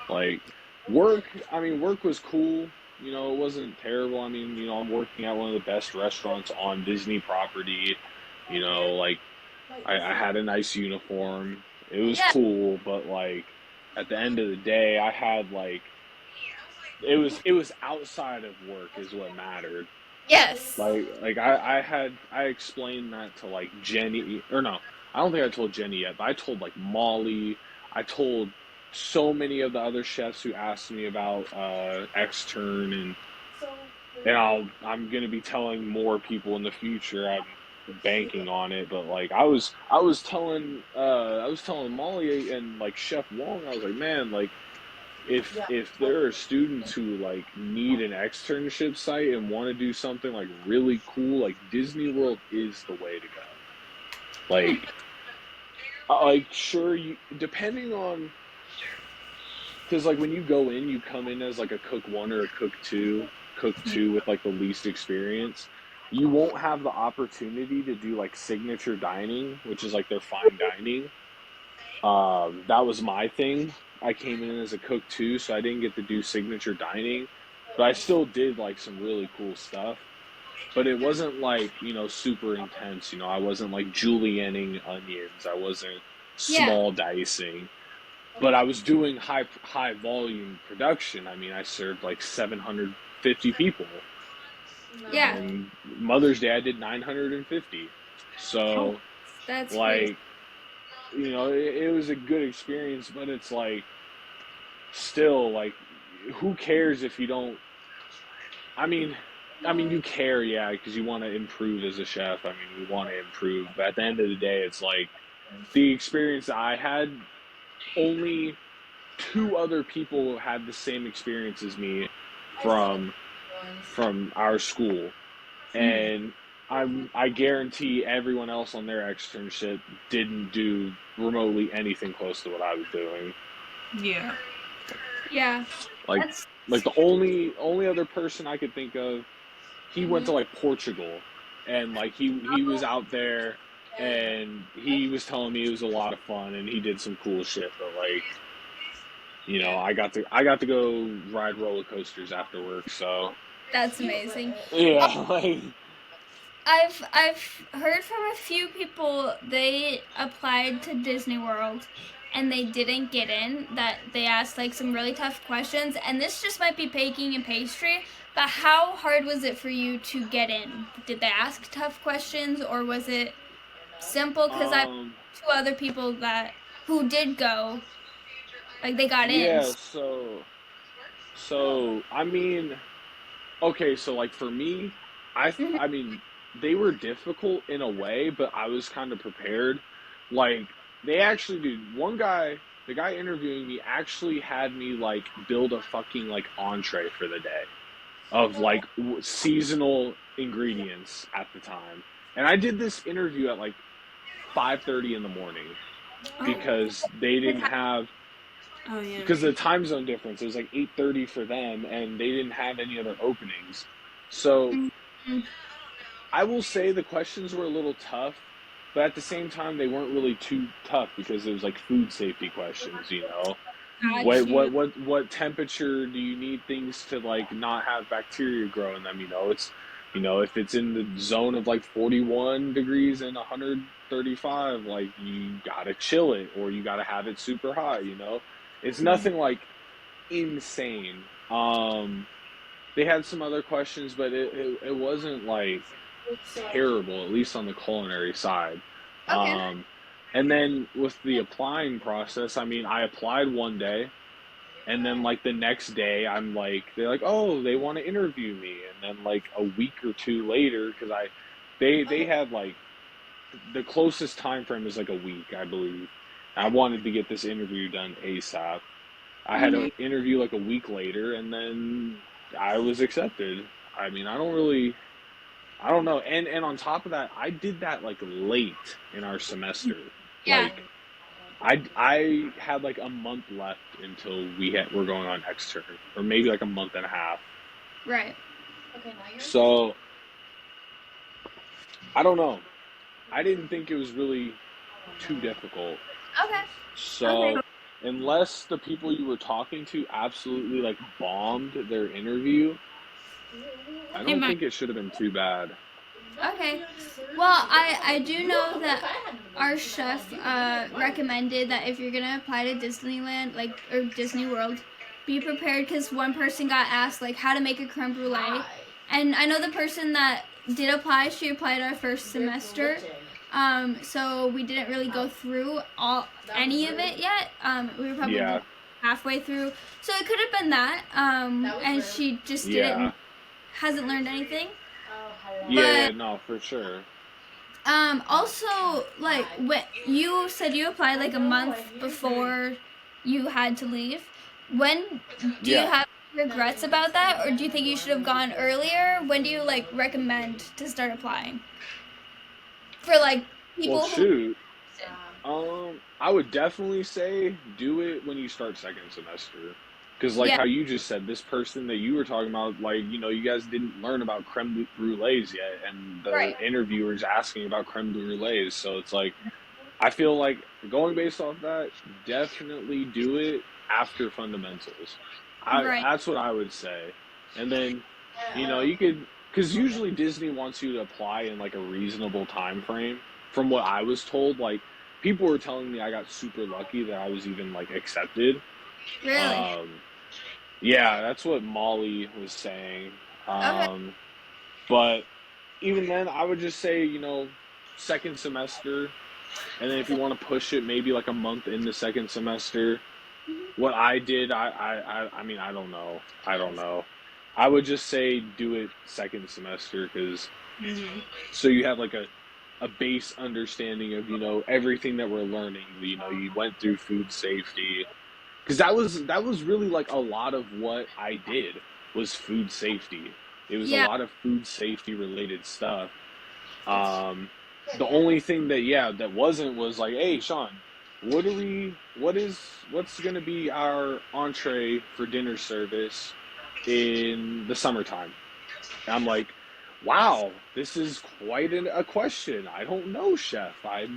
[SPEAKER 3] like work, I mean, work was cool. It wasn't terrible. I mean, I'm working at one of the best restaurants on Disney property. Like I had a nice uniform. It was
[SPEAKER 1] Yeah.
[SPEAKER 3] cool, but like at the end of the day, I had like it was outside of work is what mattered.
[SPEAKER 1] Yes.
[SPEAKER 3] Like I explained that to like Jenny, or no, I don't think I told Jenny yet, but I told like Molly, I told so many of the other chefs who asked me about extern, and I'm gonna be telling more people in the future. I'm banking on it, but like I was telling Molly and like Chef Wong, I was like, man, like if there are students who like need an externship site and want to do something like really cool, like Disney World is the way to go. Like sure, you depending on, because like when you go in, you come in as like a cook one or a cook two with like the least experience. You won't have the opportunity to do like signature dining, which is like their fine dining. That was my thing. I came in as a cook too, so I didn't get to do signature dining, but I still did like some really cool stuff. But it wasn't like, super intense. I wasn't like julienning onions. I wasn't
[SPEAKER 1] Yeah.
[SPEAKER 3] small dicing. But I was doing high volume production. I mean, I served like 750 people.
[SPEAKER 1] Yeah.
[SPEAKER 3] And Mother's Day I did 950. So
[SPEAKER 1] That's
[SPEAKER 3] like,
[SPEAKER 1] crazy.
[SPEAKER 3] it was a good experience, but it's like still like who cares if you don't. I mean you care, yeah, because you want to improve as a chef. I mean, we want to improve, but at the end of the day, it's like the experience I had, only two other people had the same experience as me from our school, and I guarantee everyone else on their externship didn't do remotely anything close to what I was doing.
[SPEAKER 2] Yeah.
[SPEAKER 1] Yeah.
[SPEAKER 3] Like the only other person I could think of, he went to like Portugal, and like he was out there, and he was telling me it was a lot of fun, and he did some cool shit. But like, I got to go ride roller coasters after work, so
[SPEAKER 1] That's amazing.
[SPEAKER 3] yeah, like
[SPEAKER 1] I've heard from a few people they applied to Disney World and they didn't get in, that they asked like some really tough questions, and this just might be baking and pastry, but how hard was it for you to get in? Did they ask tough questions or was it simple? Because I've two other people who did go, like they got in.
[SPEAKER 3] yeah, so I mean, okay, so like for me, I mean, they were difficult in a way, but I was kind of prepared. Like they actually, dude, the guy interviewing me actually had me like build a fucking like entree for the day of like seasonal ingredients at the time. And I did this interview at like 5:30 in the morning because they didn't have,
[SPEAKER 2] Oh yeah.
[SPEAKER 3] because of the time zone difference. It was like 8:30 for them, and they didn't have any other openings. So I will say the questions were a little tough, but at the same time they weren't really too tough because it was like food safety questions. What temperature do you need things to like not have bacteria grow in them? It's if it's in the zone of like 41 degrees and 135, like you gotta chill it or you gotta have it super hot. It's nothing like insane. They had some other questions, but it wasn't like terrible, at least on the culinary side.
[SPEAKER 1] Okay.
[SPEAKER 3] And then with the applying process, I mean, I applied one day, and then like the next day, they're like, oh, they want to interview me, and then like a week or two later, because they had like the closest time frame is like a week, I believe. I wanted to get this interview done ASAP. I had an interview like a week later, and then I was accepted. I mean, I don't know. And on top of that, I did that like late in our semester.
[SPEAKER 1] Yeah.
[SPEAKER 3] Like I had like a month left until we're going on extern, or maybe like a month and a half.
[SPEAKER 1] Right.
[SPEAKER 3] So I don't know. I didn't think it was really too difficult.
[SPEAKER 1] Okay.
[SPEAKER 3] So unless the people you were talking to absolutely like bombed their interview, I don't think it should have been too bad.
[SPEAKER 1] Okay. Well, I do know that our chef recommended that if you're gonna apply to Disneyland, or Disney World, be prepared, because one person got asked like how to make a creme brulee, and I know the person that did apply, she applied our first semester. So we didn't really go through any of it yet. We were probably halfway through. So it could have been that. And she just hasn't learned anything.
[SPEAKER 3] No, for sure.
[SPEAKER 1] Also, like, when you said you applied like a month before you had to leave, do you have regrets about that, or do you think you should have gone earlier? When do you, like, recommend to start applying? For, like, people
[SPEAKER 3] shoot. I would definitely say do it when you start second semester. Because, like how you just said, this person that you were talking about, like, you know, you guys didn't learn about creme brulees yet, and the interviewer's asking about creme brulees. So it's like, I feel like going based off that, definitely do it after fundamentals. That's what I would say. And then, you know, you could, because usually Disney wants you to apply in like a reasonable time frame. From what I was told, like, people were telling me I got super lucky that I was even like accepted.
[SPEAKER 1] Really?
[SPEAKER 3] Yeah, that's what Molly was saying. But even then, I would just say, you know, second semester, and then if you want to push it, maybe like a month in the second semester. What I did, I mean, I don't know. I would just say do it second semester, because so you have like a base understanding of, you know, everything that we're learning. You know, you went through food safety. Because that was really like a lot of what I did was food safety. It was a lot of food safety related stuff. The only thing that wasn't was like, hey, Sean, what's gonna be our entree for dinner service in the summertime? And I'm like, wow, this is quite a question. I don't know, chef. I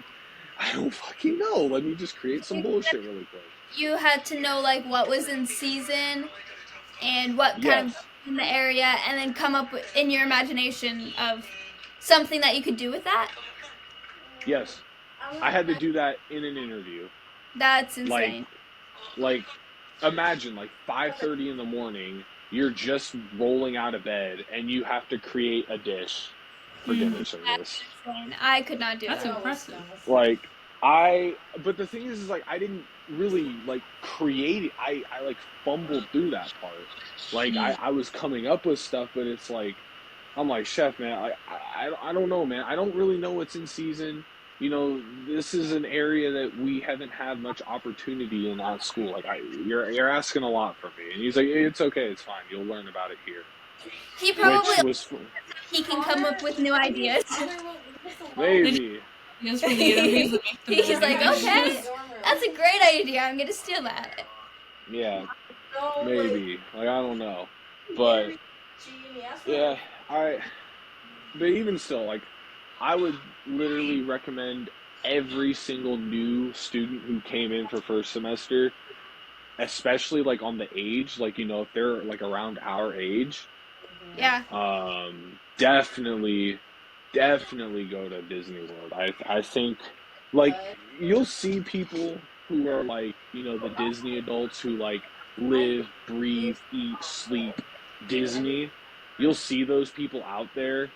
[SPEAKER 3] don't fucking know. Let me just create some bullshit really quick.
[SPEAKER 1] You had to know, like, what was in season and what kind of in the area, and then come up with, in your imagination, of something that you could do with that?
[SPEAKER 3] Yes. I had to do that in an interview.
[SPEAKER 1] That's insane.
[SPEAKER 3] Like imagine, like, 5:30 in the morning, you're just rolling out of bed, and you have to create a dish for dinner service.
[SPEAKER 1] That's insane. I could not do that.
[SPEAKER 2] That's impressive.
[SPEAKER 3] Like, but the thing is like, I didn't really, like, create it. I like, fumbled through that part. Like, I was coming up with stuff, but it's like, I'm like, chef, man, I don't know, man. I don't really know what's in season. You know, this is an area that we haven't had much opportunity in at school. Like, you're asking a lot from me. And he's like, it's okay, it's fine. You'll learn about it here.
[SPEAKER 1] He probably he can come up with new ideas.
[SPEAKER 3] Maybe.
[SPEAKER 1] He's like, okay, that's a great idea. I'm gonna steal that.
[SPEAKER 3] Yeah, maybe. Like, I don't know, but yeah, But even still, like, I would literally recommend every single new student who came in for first semester, especially like on the age, like, you know, if they're like around our age, definitely go to Disney World. I think, like, you'll see people who are like, you know, the Disney adults who like live, breathe, eat, sleep Disney. You'll see those people out there,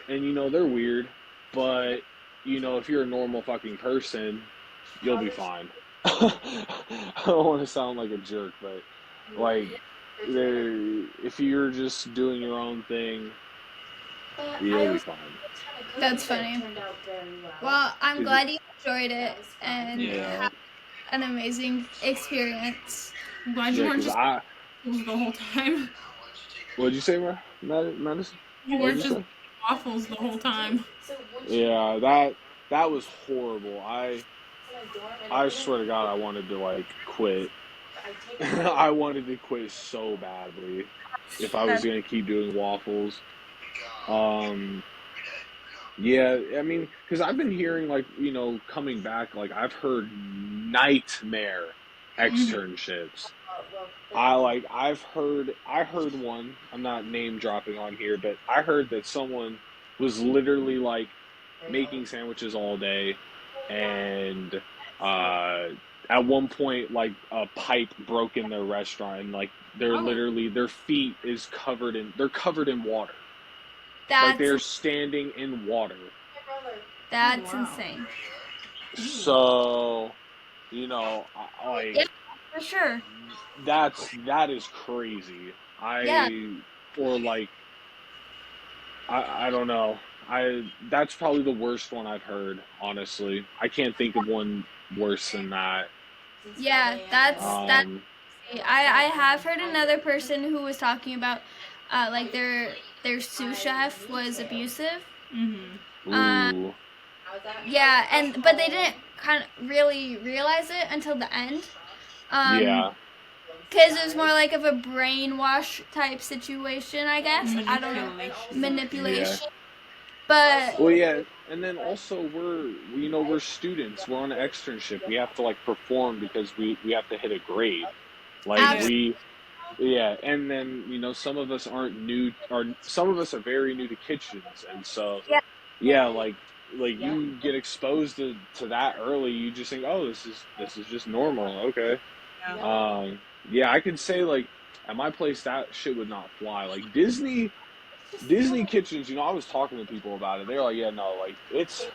[SPEAKER 3] and, you know, they're weird, but, you know, if you're a normal fucking person, you'll be fine. I don't want to sound like a jerk, but, like, if you're just doing your own thing, you'll be fine.
[SPEAKER 1] That's funny. Well, I'm glad you enjoyed it and had an amazing experience.
[SPEAKER 2] I'm glad you weren't just the whole time.
[SPEAKER 3] What'd you say, Madison?
[SPEAKER 2] You weren't just waffles the whole time.
[SPEAKER 3] Yeah, that was horrible. I swear to God, I wanted to, like, quit. I wanted to quit so badly if I was gonna keep doing waffles. Yeah, I mean, because I've been hearing, like, you know, coming back, like, I've heard nightmare externships. I heard one, I'm not name dropping on here, but I heard that someone was literally, like, making sandwiches all day, and at one point, like a pipe broke in their restaurant, and like they're
[SPEAKER 2] Oh.
[SPEAKER 3] literally their feet is covered in water. Like
[SPEAKER 1] That's
[SPEAKER 3] they're standing in water.
[SPEAKER 1] that's
[SPEAKER 2] Wow.
[SPEAKER 1] insane.
[SPEAKER 3] So, like
[SPEAKER 1] Yeah, for sure.
[SPEAKER 3] that is crazy.
[SPEAKER 1] Yeah.
[SPEAKER 3] Or like I don't know. That's probably the worst one I've heard, honestly. I can't think of one worse than that.
[SPEAKER 1] Yeah, that's
[SPEAKER 3] Um,
[SPEAKER 1] I have heard another person who was talking about like their sous chef was abusive.
[SPEAKER 2] Mm-hmm.
[SPEAKER 3] ooh,
[SPEAKER 1] Yeah, but they didn't kind of really realize it until the end.
[SPEAKER 3] yeah,
[SPEAKER 1] Because it was more like of a brainwash type situation, I guess. I don't know.
[SPEAKER 2] Manipulation.
[SPEAKER 1] Manipulation.
[SPEAKER 3] yeah.
[SPEAKER 1] But
[SPEAKER 3] Well, yeah, and then also we're students. We're on an externship. We have to like perform because we have to hit a grade. Like
[SPEAKER 1] Absolutely.
[SPEAKER 3] yeah, and then some of us aren't new, or some of us are very new to kitchens, and so
[SPEAKER 1] Yeah.
[SPEAKER 3] yeah, like you get exposed to that early. You just think, oh, this is just normal. Okay. Yeah, I could say like at my place that shit would not fly. Like Disney kitchens, I was talking to people about it. They're like, yeah, no, like it's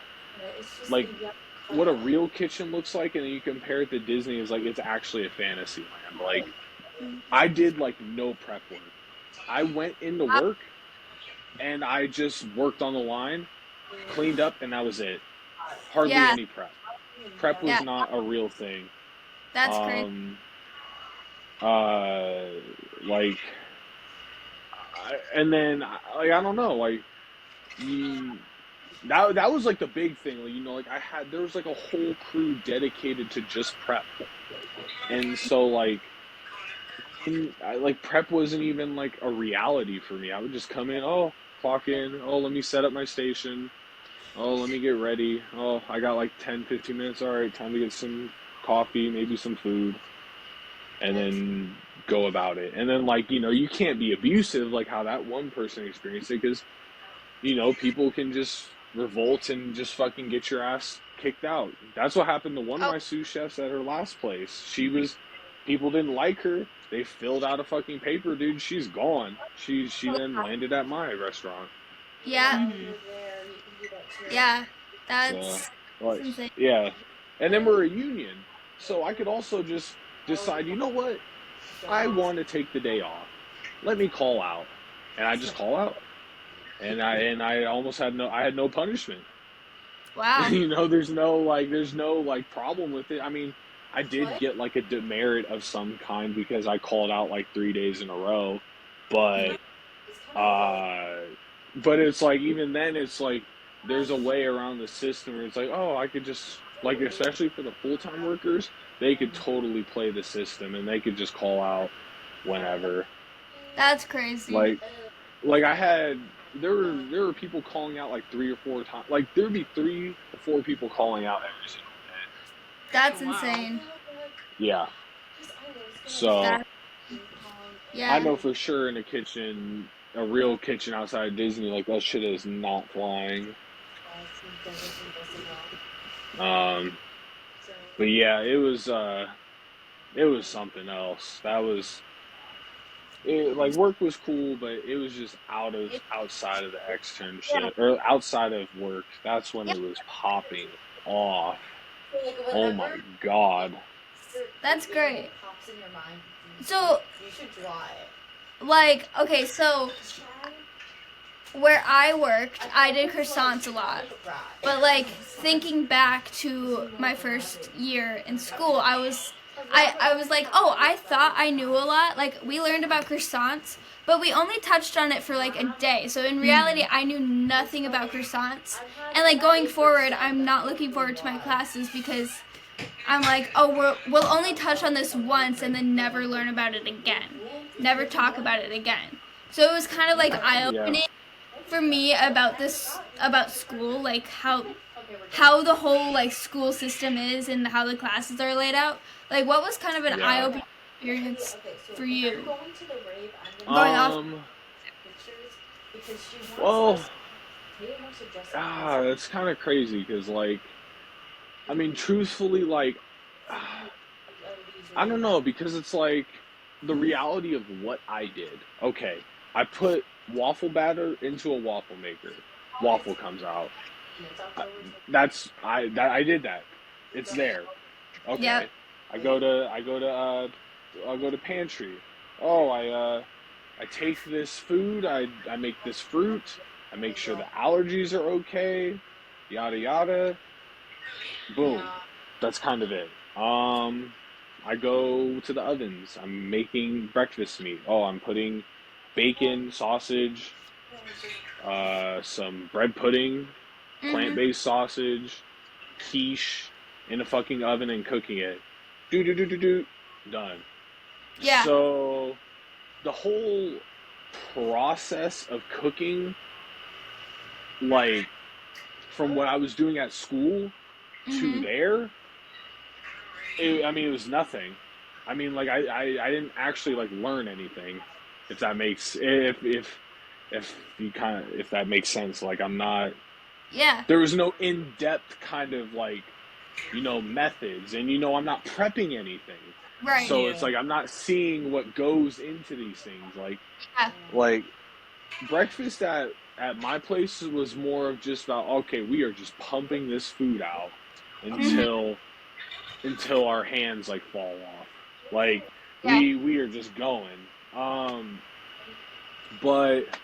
[SPEAKER 3] like what a real kitchen looks like, and then you compare it to Disney, is like it's actually a fantasy land. Like I did like no prep work. I went into work and I just worked on the line, cleaned up, and that was it. Hardly
[SPEAKER 1] Yeah.
[SPEAKER 3] any prep. Prep was
[SPEAKER 1] Yeah.
[SPEAKER 3] not a real thing.
[SPEAKER 1] That's crazy.
[SPEAKER 3] Like, and then like I don't know, like that was like the big thing. Like there was like a whole crew dedicated to just prep, and so like prep wasn't even like a reality for me. I would just come in, oh, clock in, oh, let me set up my station, oh, let me get ready, oh, I got like 10-15 minutes, all right, time to get some coffee, maybe some food, and then go about it. And then like you can't be abusive like how that one person experienced it, because people can just revolt and just fucking get your ass kicked out. That's what happened to one of my sous chefs at her last place. People didn't like her. They filled out a fucking paper, dude. She's gone. She then landed at my restaurant.
[SPEAKER 1] Yeah.
[SPEAKER 2] Mm-hmm.
[SPEAKER 1] Yeah.
[SPEAKER 3] So,
[SPEAKER 1] That's insane.
[SPEAKER 3] yeah. And then we're a union. So I could also just decide, you know what? I want to take the day off. Let me call out. And I just call out. And I almost had no punishment.
[SPEAKER 1] Wow.
[SPEAKER 3] There's no problem with it. I mean, I did get like a demerit of some kind because I called out like 3 days in a row, but it's like even then it's like there's a way around the system where it's like, oh, I could just like, especially for the full-time workers, they could totally play the system and they could just call out whenever.
[SPEAKER 1] That's crazy.
[SPEAKER 3] Like I had there were people calling out like 3 or 4 times. Like there'd be 3 or 4 people calling out every single day.
[SPEAKER 1] That's insane.
[SPEAKER 3] Yeah. So
[SPEAKER 1] Yeah.
[SPEAKER 3] I know for sure in a real kitchen outside of Disney, like that shit is not flying. But yeah, it was something else. Like work was cool, but it was just outside of the externship or outside of work. That's when it was popping off. Oh my god.
[SPEAKER 1] That's great. So, like, okay, so where I worked, I did croissants a lot. But like thinking back to my first year in school, I was like, oh, I thought I knew a lot. Like we learned about croissants, but we only touched on it for like a day. So in reality, I knew nothing about croissants. And like going forward, I'm not looking forward to my classes because I'm like, oh, we'll only touch on this once and then never learn about it again. Never talk about it again. So it was kind of like eye-opening for me about school, like how the whole like school system is and how the classes are laid out. Like what was kind of an eye-opening experience for you?
[SPEAKER 3] Well, it's kind of crazy because like, I mean, truthfully, like, I don't know, because it's like the reality of what I did. Okay, I put waffle batter into a waffle maker. Waffle comes out. I did that. It's there. Okay.
[SPEAKER 1] Yep.
[SPEAKER 3] I go to pantry. Oh, I take this food, I make this fruit, I make sure the allergies are okay, yada yada. Boom. That's kind of it. I go to the ovens. I'm making breakfast meat. Oh, I'm putting bacon, sausage, some bread pudding,
[SPEAKER 1] Mhm.
[SPEAKER 3] plant-based sausage, quiche in a fucking oven and cooking it. Do do do do do. Done.
[SPEAKER 1] Yeah.
[SPEAKER 3] So the whole process of cooking, like from what I was doing at school to
[SPEAKER 1] Mhm.
[SPEAKER 3] there, I mean, it was nothing. I mean, like I didn't actually like learn anything. If that makes if you kind of if that makes sense. Like I'm not.
[SPEAKER 1] Yeah.
[SPEAKER 3] There was no in depth kind of like methods, and I'm not prepping anything.
[SPEAKER 1] Right.
[SPEAKER 3] So it's like I'm not seeing what goes into these things.
[SPEAKER 1] Yeah.
[SPEAKER 3] Like breakfast at my place was more of just about, okay, we are just pumping this food out
[SPEAKER 1] Mhm.
[SPEAKER 3] until our hands like fall off. Like
[SPEAKER 1] Yeah.
[SPEAKER 3] we are just going. But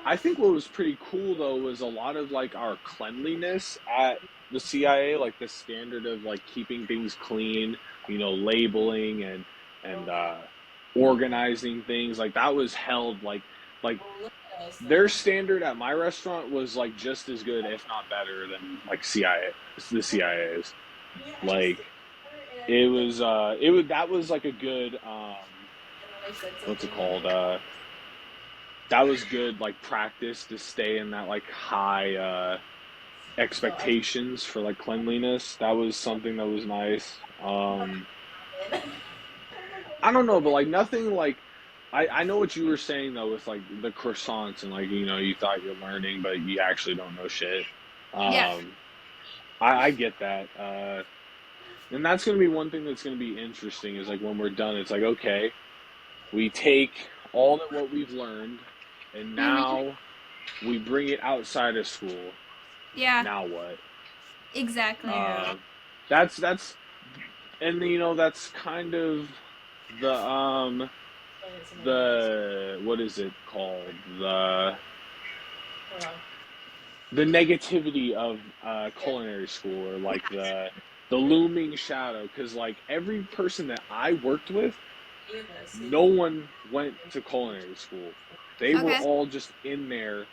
[SPEAKER 3] I think what was pretty cool though was a lot of like our cleanliness at the CIA, like the standard of like keeping things clean, labeling and organizing things. Like that was held like their standard at my restaurant was like just as good, if not better, than like the CIA's. Like that was like a good what's it called? That was good like practice to stay in that like high expectations for like cleanliness. That was something that was nice. I don't know, but like nothing like I know what you were saying though with like the croissants and like you thought you're learning but you actually don't know shit.
[SPEAKER 1] Yeah.
[SPEAKER 3] I get that. And that's gonna be one thing that's gonna be interesting is like when we're done, it's like okay, we take all that what we've learned and
[SPEAKER 1] Mhm.
[SPEAKER 3] now we bring it outside of school.
[SPEAKER 1] Yeah.
[SPEAKER 3] Now what?
[SPEAKER 1] Exactly.
[SPEAKER 3] That's and that's kind of the what is it called, the negativity of culinary school, or like the looming shadow, because like every person that I worked with, no one went to culinary school. They were
[SPEAKER 1] Okay.
[SPEAKER 3] all just in there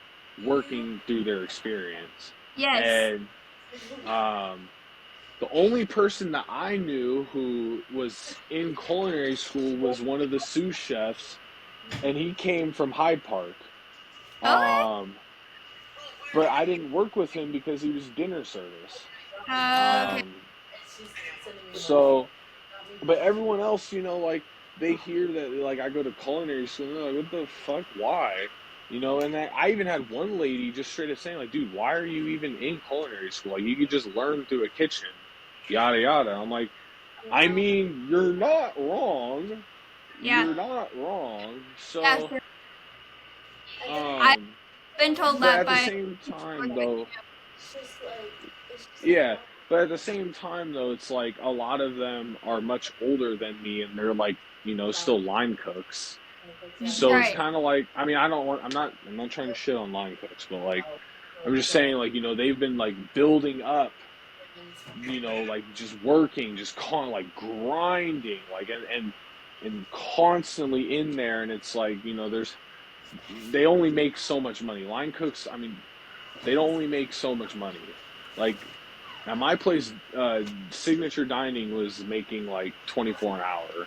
[SPEAKER 3] working through their experience.
[SPEAKER 1] Yes.
[SPEAKER 3] And the only person that I knew who was in culinary school was one of the sous chefs, and he came from Hyde Park.
[SPEAKER 1] Okay.
[SPEAKER 3] But I didn't work with him because he was dinner service.
[SPEAKER 1] Okay.
[SPEAKER 3] So, but everyone else, like they hear that like I go to culinary school, and they're like, "What the fuck? Why?" And I even had one lady just straight up saying, like, "Dude, why are you even in culinary school? Like, you could just learn through a kitchen, yada yada." I'm like, I mean, you're not wrong.
[SPEAKER 1] Yeah.
[SPEAKER 3] You're not wrong. So,
[SPEAKER 1] Yeah. I've been told
[SPEAKER 3] but
[SPEAKER 1] that
[SPEAKER 3] at the
[SPEAKER 1] by.
[SPEAKER 3] same time, though, yeah. But at the same time, though, it's like a lot of them are much older than me, and they're like, still line cooks. So it's
[SPEAKER 1] Right.
[SPEAKER 3] kind of like, I mean, I'm not trying to shit on line cooks, but like, I'm just saying, like, they've been like building up, like just working, just like grinding, like, and constantly in there, and it's like, they only make so much money. Line cooks, I mean, they only make so much money. Like, at my place, Signature Dining was making like 24 an hour.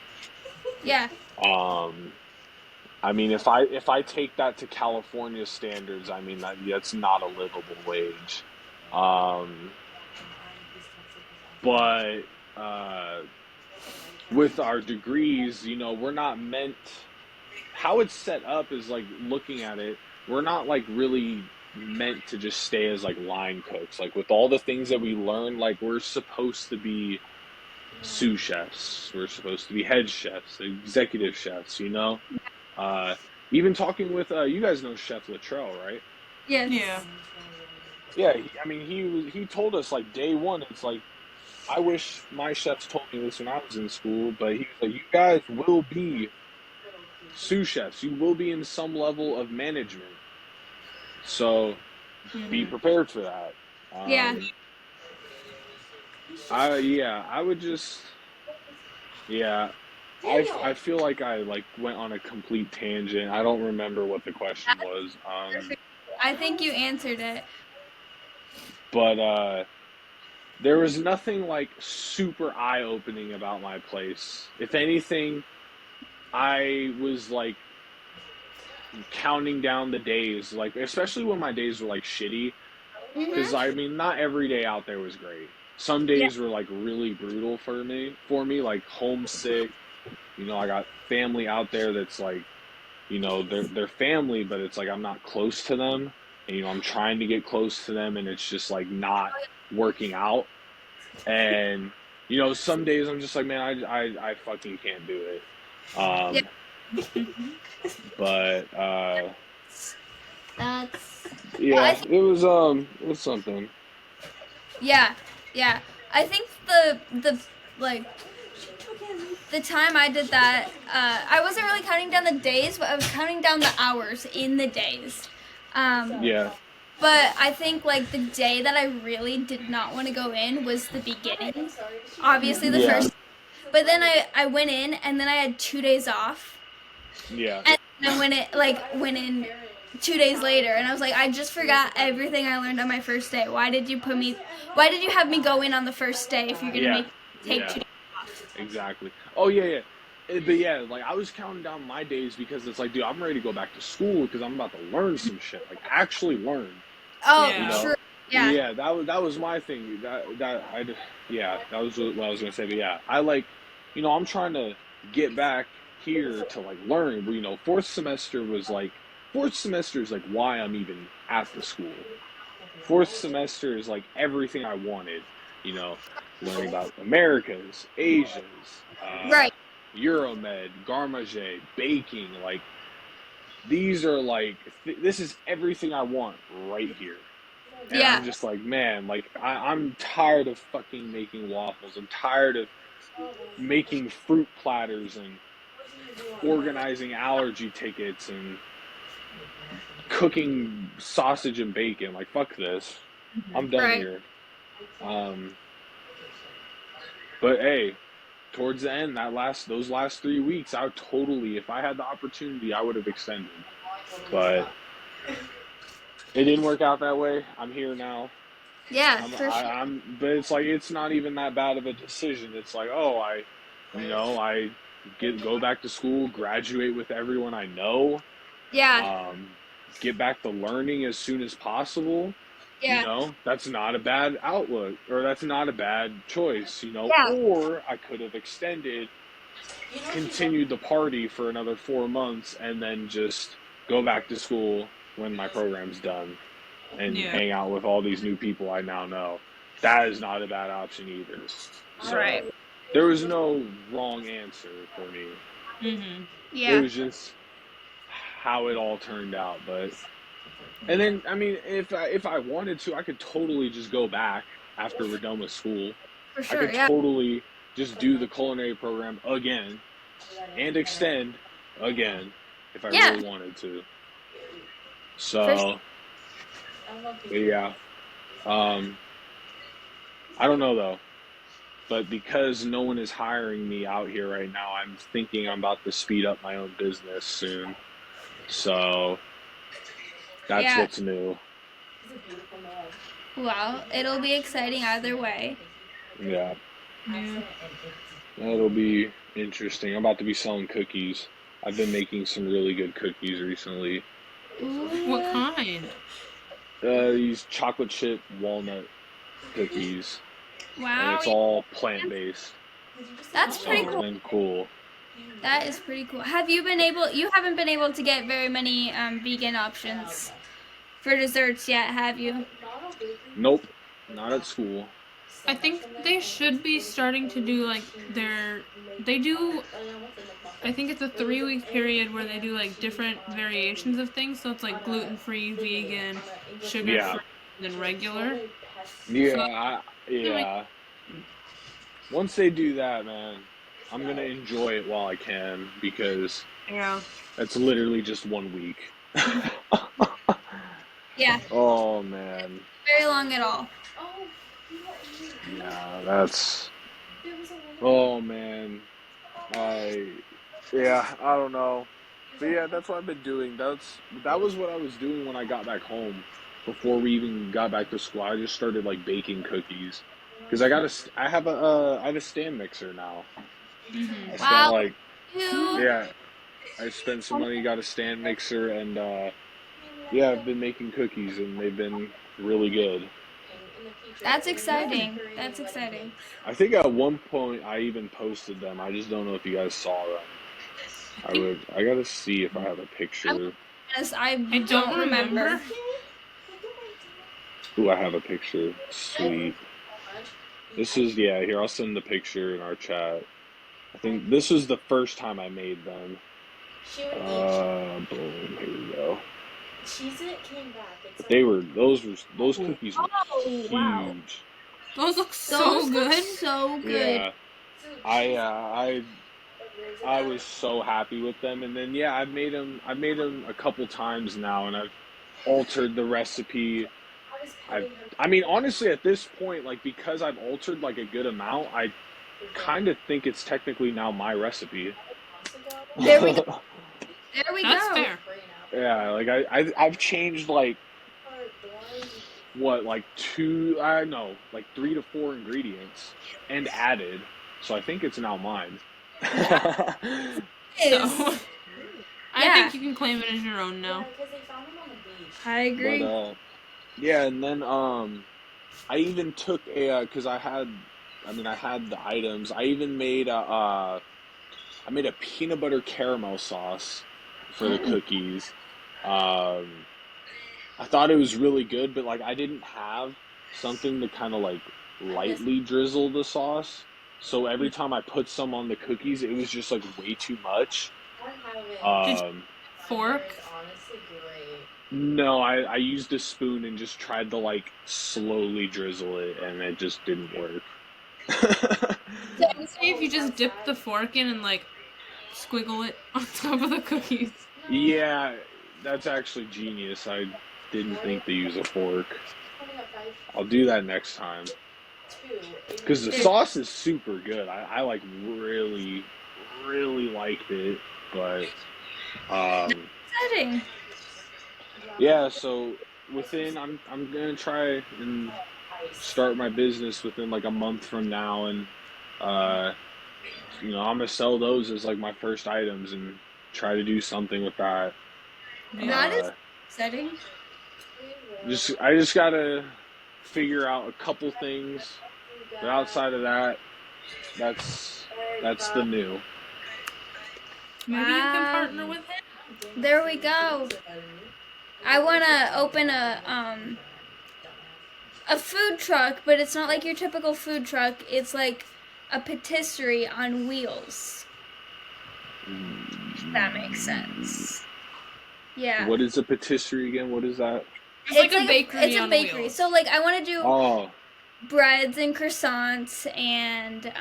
[SPEAKER 1] Yeah.
[SPEAKER 3] I mean, if I take that to California standards, I mean that's not a livable wage. But with our degrees, we're not meant. How it's set up is like looking at it. We're not like really meant to just stay as like line cooks. Like with all the things that we learn, like we're supposed to be sous chefs. We're supposed to be head chefs, executive chefs. Uh, Even talking with you guys know Chef Latrell, right?
[SPEAKER 1] Yes.
[SPEAKER 2] Yeah.
[SPEAKER 3] Yeah, he told us like day one. It's like I wish my chefs told me this when I was in school, but he was like, you guys will be sous chefs. You will be in some level of management. So be prepared for that.
[SPEAKER 1] Yeah.
[SPEAKER 3] I would just yeah. I feel like I like went on a complete tangent. I don't remember what the question was.
[SPEAKER 1] I think you answered it.
[SPEAKER 3] But there was nothing like super eye opening about my place. If anything, I was like counting down the days, like especially when my days were like shitty. Because I mean, not every day out there was great. Some days were like really brutal for me. Like homesick. I got family out there that's like, they're family, but it's like I'm not close to them, and I'm trying to get close to them, and it's just like not working out. And some days I'm just like, man, I fucking can't do it.
[SPEAKER 1] Yeah.
[SPEAKER 3] But
[SPEAKER 1] That's
[SPEAKER 3] yeah, it was something.
[SPEAKER 1] Yeah. I think the like the time I did that, I wasn't really counting down the days, but I was counting down the hours in the days.
[SPEAKER 3] Yeah.
[SPEAKER 1] But I think like the day that I really did not want to go in was the beginning. Obviously the first. But then I went in, and then I had 2 days off.
[SPEAKER 3] Yeah.
[SPEAKER 1] And I went in 2 days later, and I was like, I just forgot everything I learned on my first day. Why did you have me go in on the first day if you're gonna take 2 days off?
[SPEAKER 3] Exactly. Oh yeah. But yeah, like I was counting down my days because it's like, dude, I'm ready to go back to school because I'm about to learn some shit, like actually learn.
[SPEAKER 1] Oh, true. Yeah.
[SPEAKER 3] Yeah, that was my thing. That was what I was gonna say. But yeah, I like, I'm trying to get back here to like learn. But fourth semester is like why I'm even at the school. Fourth semester is like everything I wanted. Learning about Americas, Asians,
[SPEAKER 1] Right.
[SPEAKER 3] Euromed, Garmage, baking. Like these are like this is everything I want right here. And I'm just like, man, like I'm tired of fucking making waffles. I'm tired of making fruit platters and organizing allergy tickets and cooking sausage and bacon. Like, fuck this. I'm done here. But hey, towards the end, those last 3 weeks, I would totally, if I had the opportunity, I would have extended. But it didn't work out that way. I'm here now.
[SPEAKER 1] Yeah,
[SPEAKER 3] but it's like it's not even that bad of a decision. It's like, oh, I go back to school, graduate with everyone I know.
[SPEAKER 1] Yeah.
[SPEAKER 3] Get back to learning as soon as possible.
[SPEAKER 1] Yeah.
[SPEAKER 3] That's not a bad outlook, or that's not a bad choice. Or I could have extended, continued the party for another 4 months, and then just go back to school when my program's done. And hang out with all these new people I now know. That is not a bad option either. So there was no wrong answer for me.
[SPEAKER 1] Mm-hmm. Yeah.
[SPEAKER 3] It was just how it all turned out. And then, I mean, if I wanted to, I could totally just go back after we're done with school.
[SPEAKER 1] For sure,
[SPEAKER 3] I could totally just do the culinary program again and extend again if I really wanted to. So... But yeah, I don't know though, but because no one is hiring me out here right now, I'm thinking I'm about to speed up my own business soon. So that's what's new.
[SPEAKER 1] Well, it'll be exciting either way.
[SPEAKER 3] Yeah. That'll be interesting. I'm about to be selling cookies. I've been making some really good cookies recently.
[SPEAKER 2] What kind?
[SPEAKER 3] These chocolate chip walnut cookies.
[SPEAKER 1] Wow.
[SPEAKER 3] And it's all plant-based.
[SPEAKER 1] That's pretty
[SPEAKER 3] cool. It's been cool.
[SPEAKER 1] That is pretty cool. You haven't been able to get very many vegan options for desserts yet, have you?
[SPEAKER 3] Nope. Not at school.
[SPEAKER 2] I think they should be starting to do like I think it's a 3-week period where they do like different variations of things. So it's like gluten-free, vegan, sugar-free,
[SPEAKER 3] Yeah.
[SPEAKER 2] and then regular.
[SPEAKER 3] Yeah. Once they do that, man, I'm gonna enjoy it while I can because it's literally just 1 week.
[SPEAKER 1] Yeah.
[SPEAKER 3] Oh man.
[SPEAKER 1] Very long at all.
[SPEAKER 3] Yeah, that's. Oh man. Yeah, I don't know. But yeah, that's what I've been doing. That was what I was doing when I got back home. Before we even got back to school, I just started like baking cookies because I have a stand mixer now. I spent
[SPEAKER 1] Wow.
[SPEAKER 3] like yeah, I spent some money, got a stand mixer, and yeah, I've been making cookies and they've been really good.
[SPEAKER 1] That's exciting. That's exciting.
[SPEAKER 3] I think at one point I even posted them. I just don't know if you guys saw them. I gotta see if I have a picture.
[SPEAKER 1] Yes, I don't remember.
[SPEAKER 3] Ooh, I have a picture. Sweet. This is, yeah, here, I'll send the picture in our chat. I think this is the first time I made them. Boom, here we go. Those cookies were huge.
[SPEAKER 1] Wow.
[SPEAKER 2] Those look so good.
[SPEAKER 1] So good.
[SPEAKER 3] Yeah. I was so happy with them, and then yeah, I've made them a couple times now, and I've altered the recipe. I mean, honestly, at this point, like because I've altered like a good amount, I kind of think it's technically now my recipe.
[SPEAKER 1] There we go. There we
[SPEAKER 2] That's
[SPEAKER 1] go.
[SPEAKER 2] fair.
[SPEAKER 3] Yeah, like I've changed like what, like 3 to 4 ingredients and added, so I think it's now mine.
[SPEAKER 2] So, I think you can claim it as your own now.
[SPEAKER 1] I agree.
[SPEAKER 3] But yeah, and then I even took because I had the items. I even made I made a peanut butter caramel sauce for the cookies. I thought it was really good, but like I didn't have something to kind of like lightly drizzle the sauce. So every time I put some on the cookies, it was just like way too much.
[SPEAKER 2] Fork?
[SPEAKER 3] No, I used a spoon and just tried to like slowly drizzle it, and it just didn't work.
[SPEAKER 2] So if you just dip the fork in and like squiggle it on top of the cookies.
[SPEAKER 3] Yeah, that's actually genius. I didn't think to use a fork. I'll do that next time. Because the sauce is super good. I like really, really liked it. But
[SPEAKER 1] Exciting.
[SPEAKER 3] yeah, so I'm gonna try and start my business within like a month from now, and I'm gonna sell those as like my first items and try to do something with that.
[SPEAKER 1] That is exciting.
[SPEAKER 3] I just gotta figure out a couple things, but outside of that, that's the new.
[SPEAKER 2] Maybe you can partner with it.
[SPEAKER 1] There we go. I want to open a food truck, but it's not like your typical food truck. It's like a patisserie on wheels. If that makes sense. Yeah.
[SPEAKER 3] What is a patisserie again? What is that?
[SPEAKER 2] It's like a bakery.
[SPEAKER 1] It's a bakery.
[SPEAKER 2] Wheels.
[SPEAKER 1] So like I want to do breads and croissants and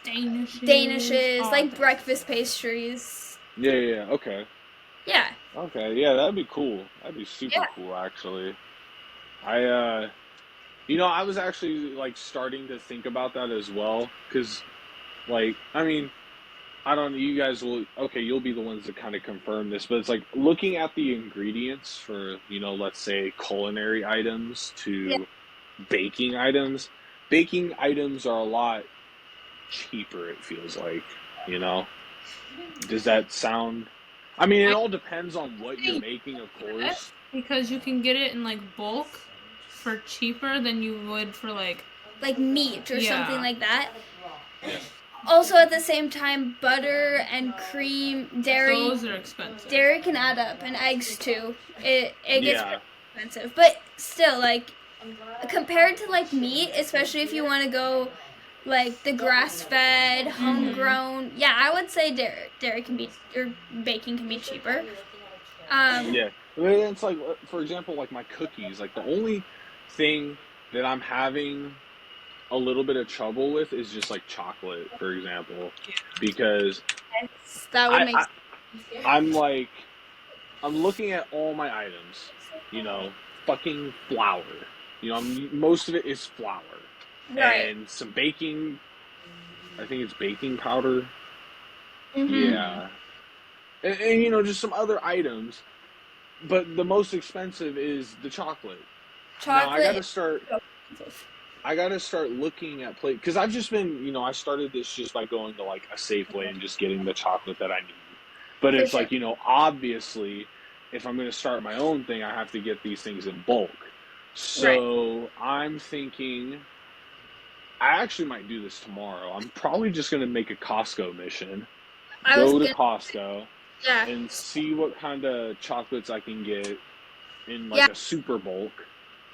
[SPEAKER 1] Danishes, like breakfast pastries.
[SPEAKER 3] Yeah. Okay.
[SPEAKER 1] Yeah.
[SPEAKER 3] Okay. Yeah, that'd be cool. That'd be super cool, actually. I was actually like starting to think about that as well, because, like, I mean, I don't know, you guys you'll be the ones to kind of confirm this, but it's like looking at the ingredients for, let's say culinary items to baking items. Baking items are a lot cheaper, it feels like, Does that sound... I mean, it all depends on what you're making, of course.
[SPEAKER 2] Because you can get it in like bulk for cheaper than you would for like
[SPEAKER 1] meat or something like that. Yeah. Also, at the same time, butter and cream, dairy.
[SPEAKER 2] Those are expensive.
[SPEAKER 1] Dairy can add up, and eggs too. It gets expensive, but still, like compared to like meat, especially if you want to go like the grass-fed, homegrown. Yeah, I would say dairy can be, or baking can be cheaper.
[SPEAKER 3] Yeah, I mean, it's like, for example, like my cookies. Like the only thing that I'm having a little bit of trouble with is just like chocolate, for example, because
[SPEAKER 1] that would make.
[SPEAKER 3] I'm like, I'm looking at all my items, fucking flour. Most of it is flour.
[SPEAKER 1] Right.
[SPEAKER 3] And some baking, I think it's baking powder.
[SPEAKER 1] Mm-hmm.
[SPEAKER 3] Yeah. And just some other items. But the most expensive is the chocolate. Now I gotta start looking at because I've just been, I started this just by going to like a Safeway and just getting the chocolate that I need. But it's like, obviously, if I'm going to start my own thing, I have to get these things in bulk. So I'm thinking, I actually might do this tomorrow. I'm probably just going to make a Costco mission. Go to Costco and see what kind of chocolates I can get in like a super bulk.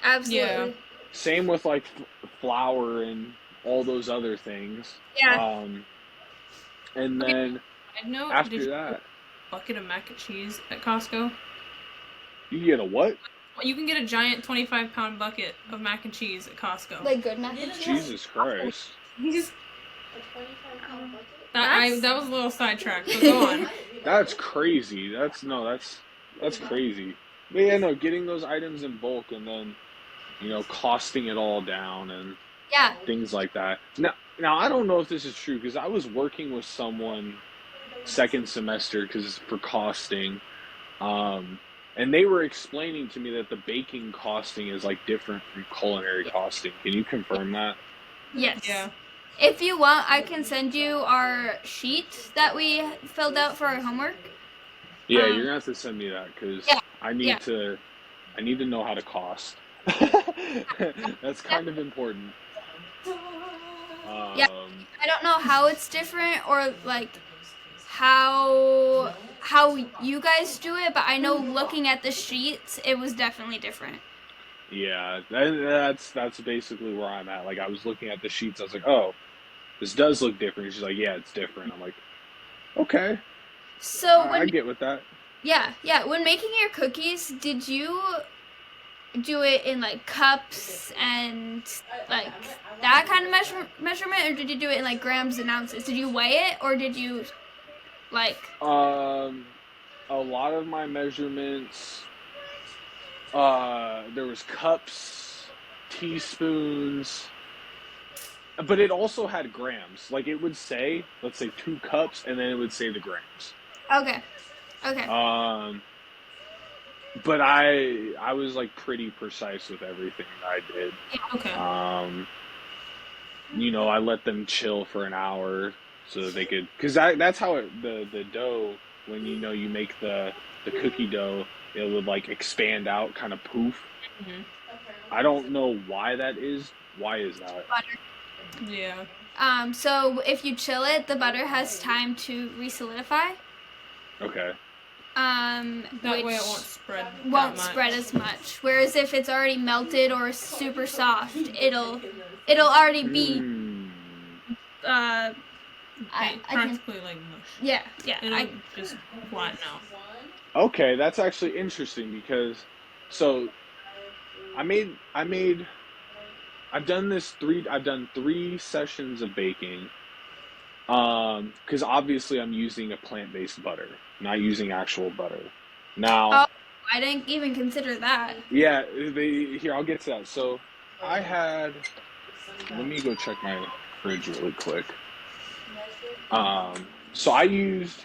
[SPEAKER 1] Absolutely.
[SPEAKER 2] Yeah.
[SPEAKER 3] Same with like flour and all those other things.
[SPEAKER 1] Yeah.
[SPEAKER 3] And then after that,
[SPEAKER 2] bucket of mac and cheese at Costco.
[SPEAKER 3] You can get a what?
[SPEAKER 2] You can get a giant 25-pound bucket of mac and cheese at Costco.
[SPEAKER 1] Like good mac and cheese?
[SPEAKER 3] Jesus Christ.
[SPEAKER 5] A 25-pound bucket?
[SPEAKER 2] That was a little sidetracked, but go on.
[SPEAKER 3] That's crazy. That's crazy. But yeah, no, getting those items in bulk and then, costing it all down and things like that. Now I don't know if this is true because I was working with someone second semester for costing, and they were explaining to me that the baking costing is like different from culinary costing. Can you confirm that?
[SPEAKER 1] Yes.
[SPEAKER 2] Yeah.
[SPEAKER 1] If you want, I can send you our sheet that we filled out for our homework.
[SPEAKER 3] Yeah, you're gonna have to send me that because I need to know how to cost. That's kind of important.
[SPEAKER 1] I don't know how it's different or like how you guys do it, but I know looking at the sheets, it was definitely different.
[SPEAKER 3] Yeah, that's basically where I'm at. Like I was looking at the sheets, I was like, oh, this does look different. She's like, yeah, it's different. I'm like, okay.
[SPEAKER 1] So
[SPEAKER 3] I get with that.
[SPEAKER 1] Yeah. When making your cookies, did you do it in like cups and like that kind of measurement, or did you do it in like grams and ounces? Did you weigh it, or did you like?
[SPEAKER 3] A lot of my measurements, there was cups, teaspoons, but it also had grams. Like it would say, let's say 2 cups, and then it would say the grams.
[SPEAKER 1] Okay.
[SPEAKER 3] But I was like pretty precise with everything I did.
[SPEAKER 2] Okay.
[SPEAKER 3] I let them chill for an hour so that they could, because that's how the dough, when you make the cookie dough, it would like expand out, kind of poof.
[SPEAKER 2] Mm-hmm.
[SPEAKER 3] I don't know why that is. Why is that?
[SPEAKER 1] Butter.
[SPEAKER 2] Yeah.
[SPEAKER 1] So if you chill it, the butter has time to re-solidify.
[SPEAKER 3] Okay.
[SPEAKER 2] That way it
[SPEAKER 1] won't spread as much. Whereas if it's already melted or super soft, it'll already be
[SPEAKER 2] practically like mush.
[SPEAKER 1] Yeah.
[SPEAKER 2] It'll just flatten out.
[SPEAKER 3] Okay, that's actually interesting because I've done 3 sessions of baking. Because obviously I'm using a plant-based butter, not using actual butter. Now,
[SPEAKER 1] I didn't even consider that.
[SPEAKER 3] Yeah, here, I'll get to that. So let me go check my fridge really quick. So I used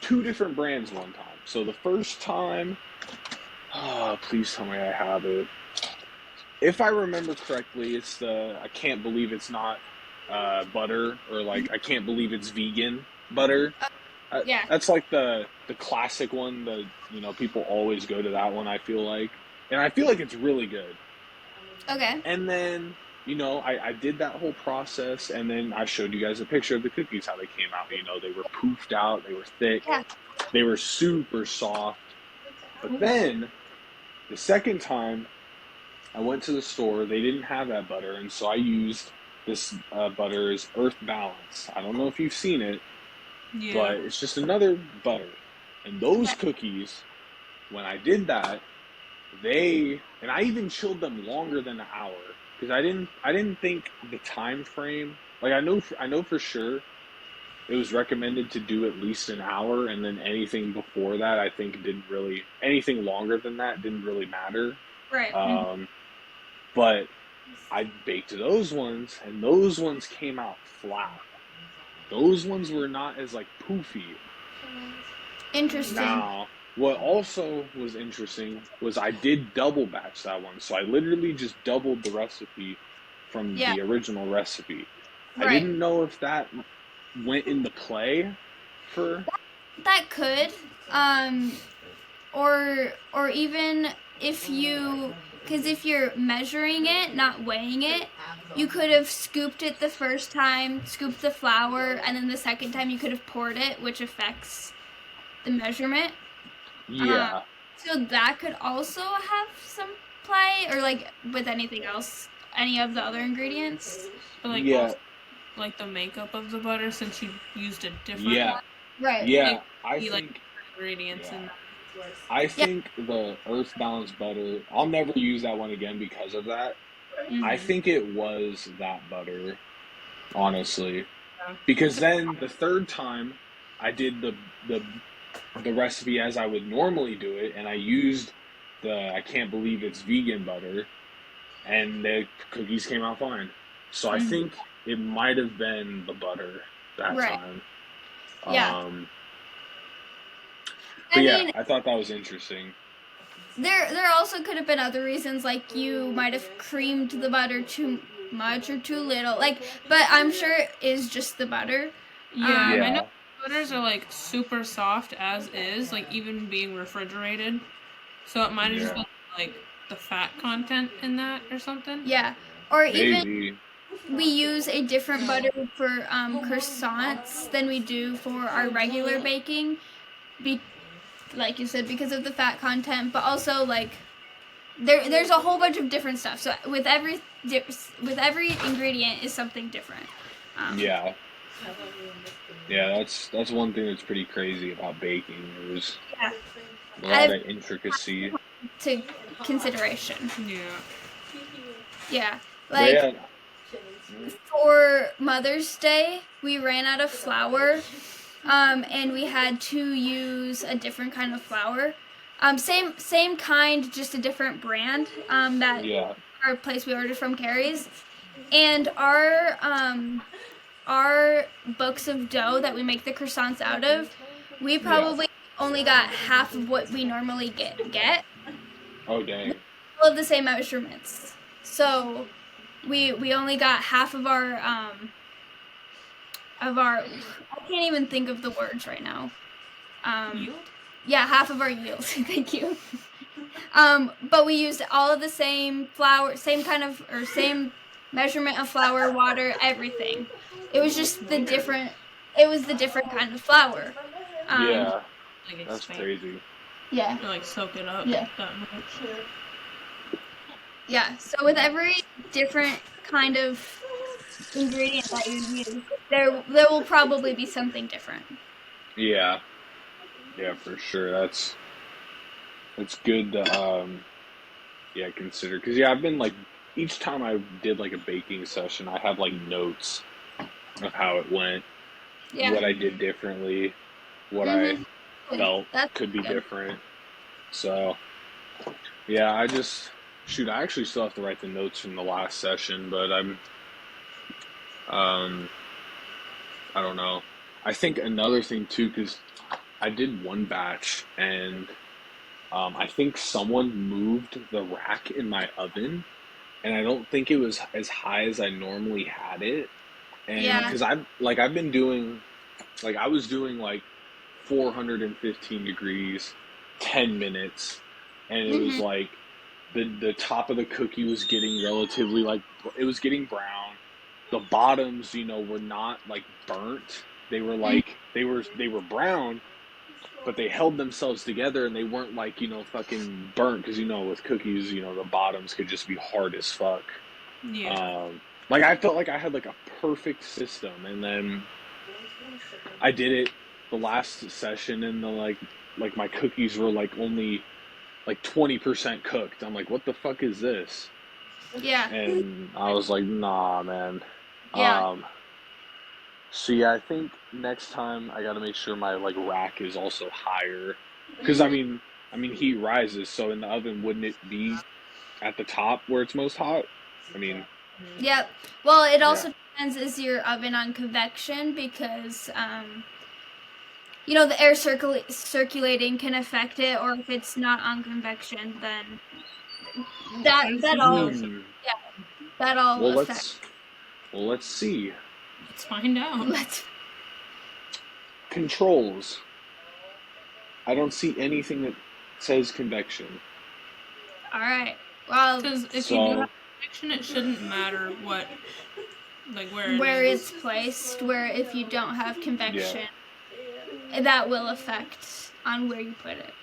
[SPEAKER 3] 2 different brands one time. So the first time, please tell me I have it. If I remember correctly, it's I can't believe it's not butter, or like I can't believe it's vegan butter. That's like the classic one. People always go to that one, I feel like, and I feel like it's really good.
[SPEAKER 1] Okay.
[SPEAKER 3] And then I did that whole process, and then I showed you guys a picture of the cookies, how they came out. They were poofed out, they were thick, they were super soft. But then the second time I went to the store. They didn't have that butter, and so I used this butter's Earth Balance. I don't know if you've seen it, but it's just another butter. And those cookies, when I did that, and I even chilled them longer than an hour because I didn't think the time frame. Like I know for sure it was recommended to do at least an hour, and then anything before that, I think anything longer than that didn't really matter.
[SPEAKER 1] Right.
[SPEAKER 3] But I baked those ones, and those ones came out flat. Those ones were not as like poofy.
[SPEAKER 1] Interesting.
[SPEAKER 3] Now, what also was interesting was I did double batch that one, so I literally just doubled the recipe from the original recipe. Right. I didn't know if that went into play for
[SPEAKER 1] that could, or even if you. Because if you're measuring it, not weighing it, you could have scooped it the first time, scooped the flour, and then the second time you could have poured it, which affects the measurement.
[SPEAKER 3] Yeah.
[SPEAKER 1] So that could also have some play, or like with anything else, any of the other ingredients.
[SPEAKER 2] But like, also, like the makeup of the butter, since you used a different one.
[SPEAKER 1] Right.
[SPEAKER 3] Yeah,
[SPEAKER 2] I think ingredients in.
[SPEAKER 3] I think the Earth Balance butter, I'll never use that one again because of that. Mm-hmm. I think it was that butter, honestly. Yeah. Because then the third time I did the recipe as I would normally do it, and I used I can't believe it's vegan butter, and the cookies came out fine. So I think it might have been the butter that time.
[SPEAKER 1] Yeah.
[SPEAKER 3] But I thought that was interesting.
[SPEAKER 1] There also could have been other reasons, like you might have creamed the butter too much or too little. But I'm sure it is just the butter.
[SPEAKER 2] I know butters are like super soft as is, like even being refrigerated. So it might have just been like the fat content in that or something.
[SPEAKER 1] Yeah, or even we use a different butter for croissants than we do for our regular baking. Like you said, because of the fat content, but also like there's a whole bunch of different stuff. So with every ingredient is something different.
[SPEAKER 3] That's one thing that's pretty crazy about baking. There's a lot of intricacy
[SPEAKER 1] to consideration. For Mother's Day, we ran out of flour. And we had to use a different kind of flour. Same kind, just a different brand. Our place we ordered from carries, and our books of dough that we make the croissants out of, we probably only got half of what we normally get.
[SPEAKER 3] Oh dang!
[SPEAKER 1] All of the same measurements, so we only got half of our. I can't even think of the words right now.
[SPEAKER 2] Yield?
[SPEAKER 1] Yeah, half of our yield. Thank you. But we used all of the same flour, same measurement of flour, water, everything. It was just the different kind of flour.
[SPEAKER 3] That's crazy.
[SPEAKER 1] Yeah.
[SPEAKER 2] You like soak it up that much.
[SPEAKER 1] Yeah, so with every different kind of ingredient that you use, there will probably be something different.
[SPEAKER 3] Yeah, for sure. That's good to consider, because I've been like, each time I did like a baking session, I had like notes of how it went, what I did differently, what I felt could be different. So I actually still have to write the notes from the last session, but I don't know. I think another thing too, because I did one batch, and I think someone moved the rack in my oven, and I don't think it was as high as I normally had it. And because I've been doing, like, I was doing like 415 degrees, 10 minutes, and it was like the top of the cookie was getting relatively, like, it was getting brown. The bottoms, were not like burnt. They were like they were brown, but they held themselves together and they weren't like, fucking burnt, because with cookies, the bottoms could just be hard as fuck.
[SPEAKER 2] Yeah.
[SPEAKER 3] Like I felt like I had like a perfect system, and then I did it the last session, and like my cookies were like only like 20% cooked. I'm like, what the fuck is this?
[SPEAKER 1] Yeah.
[SPEAKER 3] And I was like, nah, man.
[SPEAKER 1] Yeah.
[SPEAKER 3] So yeah, I think next time I gotta make sure my like rack is also higher, because I mean heat rises, so in the oven wouldn't it be at the top where it's most hot? I mean,
[SPEAKER 1] Yep. Well, it also
[SPEAKER 3] yeah.
[SPEAKER 1] depends, is your oven on convection, because the air circulating can affect it, or if it's not on convection, then that all
[SPEAKER 3] Hmm.
[SPEAKER 1] that all
[SPEAKER 3] Well,
[SPEAKER 1] affects.
[SPEAKER 3] let's see.
[SPEAKER 2] Let's find out.
[SPEAKER 3] Controls. I don't see anything that says convection.
[SPEAKER 1] All right. Well,
[SPEAKER 2] Because if you do have convection, it shouldn't matter where
[SPEAKER 1] it's placed. Where if you don't have convection, that will affect on where you put it.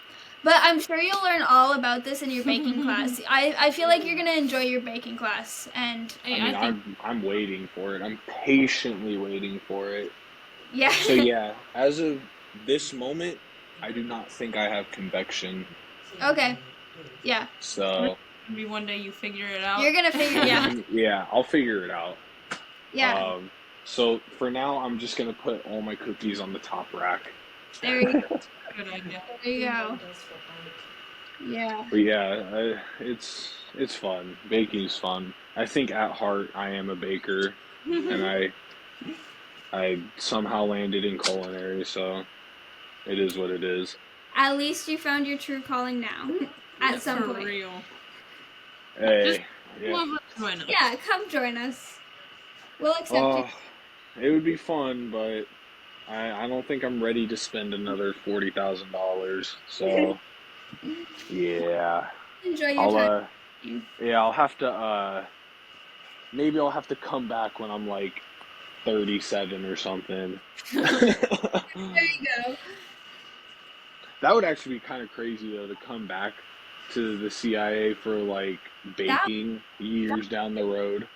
[SPEAKER 1] But I'm sure you'll learn all about this in your baking class. I feel like you're gonna enjoy your baking class, and
[SPEAKER 3] I'm waiting for it. I'm patiently waiting for it.
[SPEAKER 1] Yeah.
[SPEAKER 3] So yeah, as of this moment, I do not think I have convection.
[SPEAKER 1] Okay. Yeah.
[SPEAKER 3] So
[SPEAKER 2] maybe one day you figure it out.
[SPEAKER 1] You're gonna figure it out.
[SPEAKER 3] Yeah, I'll figure it out.
[SPEAKER 1] Yeah.
[SPEAKER 3] So for now, I'm just gonna put all my cookies on the top rack.
[SPEAKER 1] There you go.
[SPEAKER 2] Good idea.
[SPEAKER 1] There you go. Yeah.
[SPEAKER 3] But yeah, it's fun. Baking's fun. I think at heart I am a baker, and I somehow landed in culinary, so it is what it is.
[SPEAKER 1] At least you found your true calling now. At some point.
[SPEAKER 2] For real.
[SPEAKER 3] Hey,
[SPEAKER 2] Join us.
[SPEAKER 1] Yeah, come join us. We'll accept you.
[SPEAKER 3] It would be fun, but I don't think I'm ready to spend another $40,000. So yeah,
[SPEAKER 1] Enjoy your time.
[SPEAKER 3] I'll have to maybe I'll have to come back when I'm like 37 or something.
[SPEAKER 1] There you go.
[SPEAKER 3] That would actually be kind of crazy though, to come back to the CIA for like baking years down the road.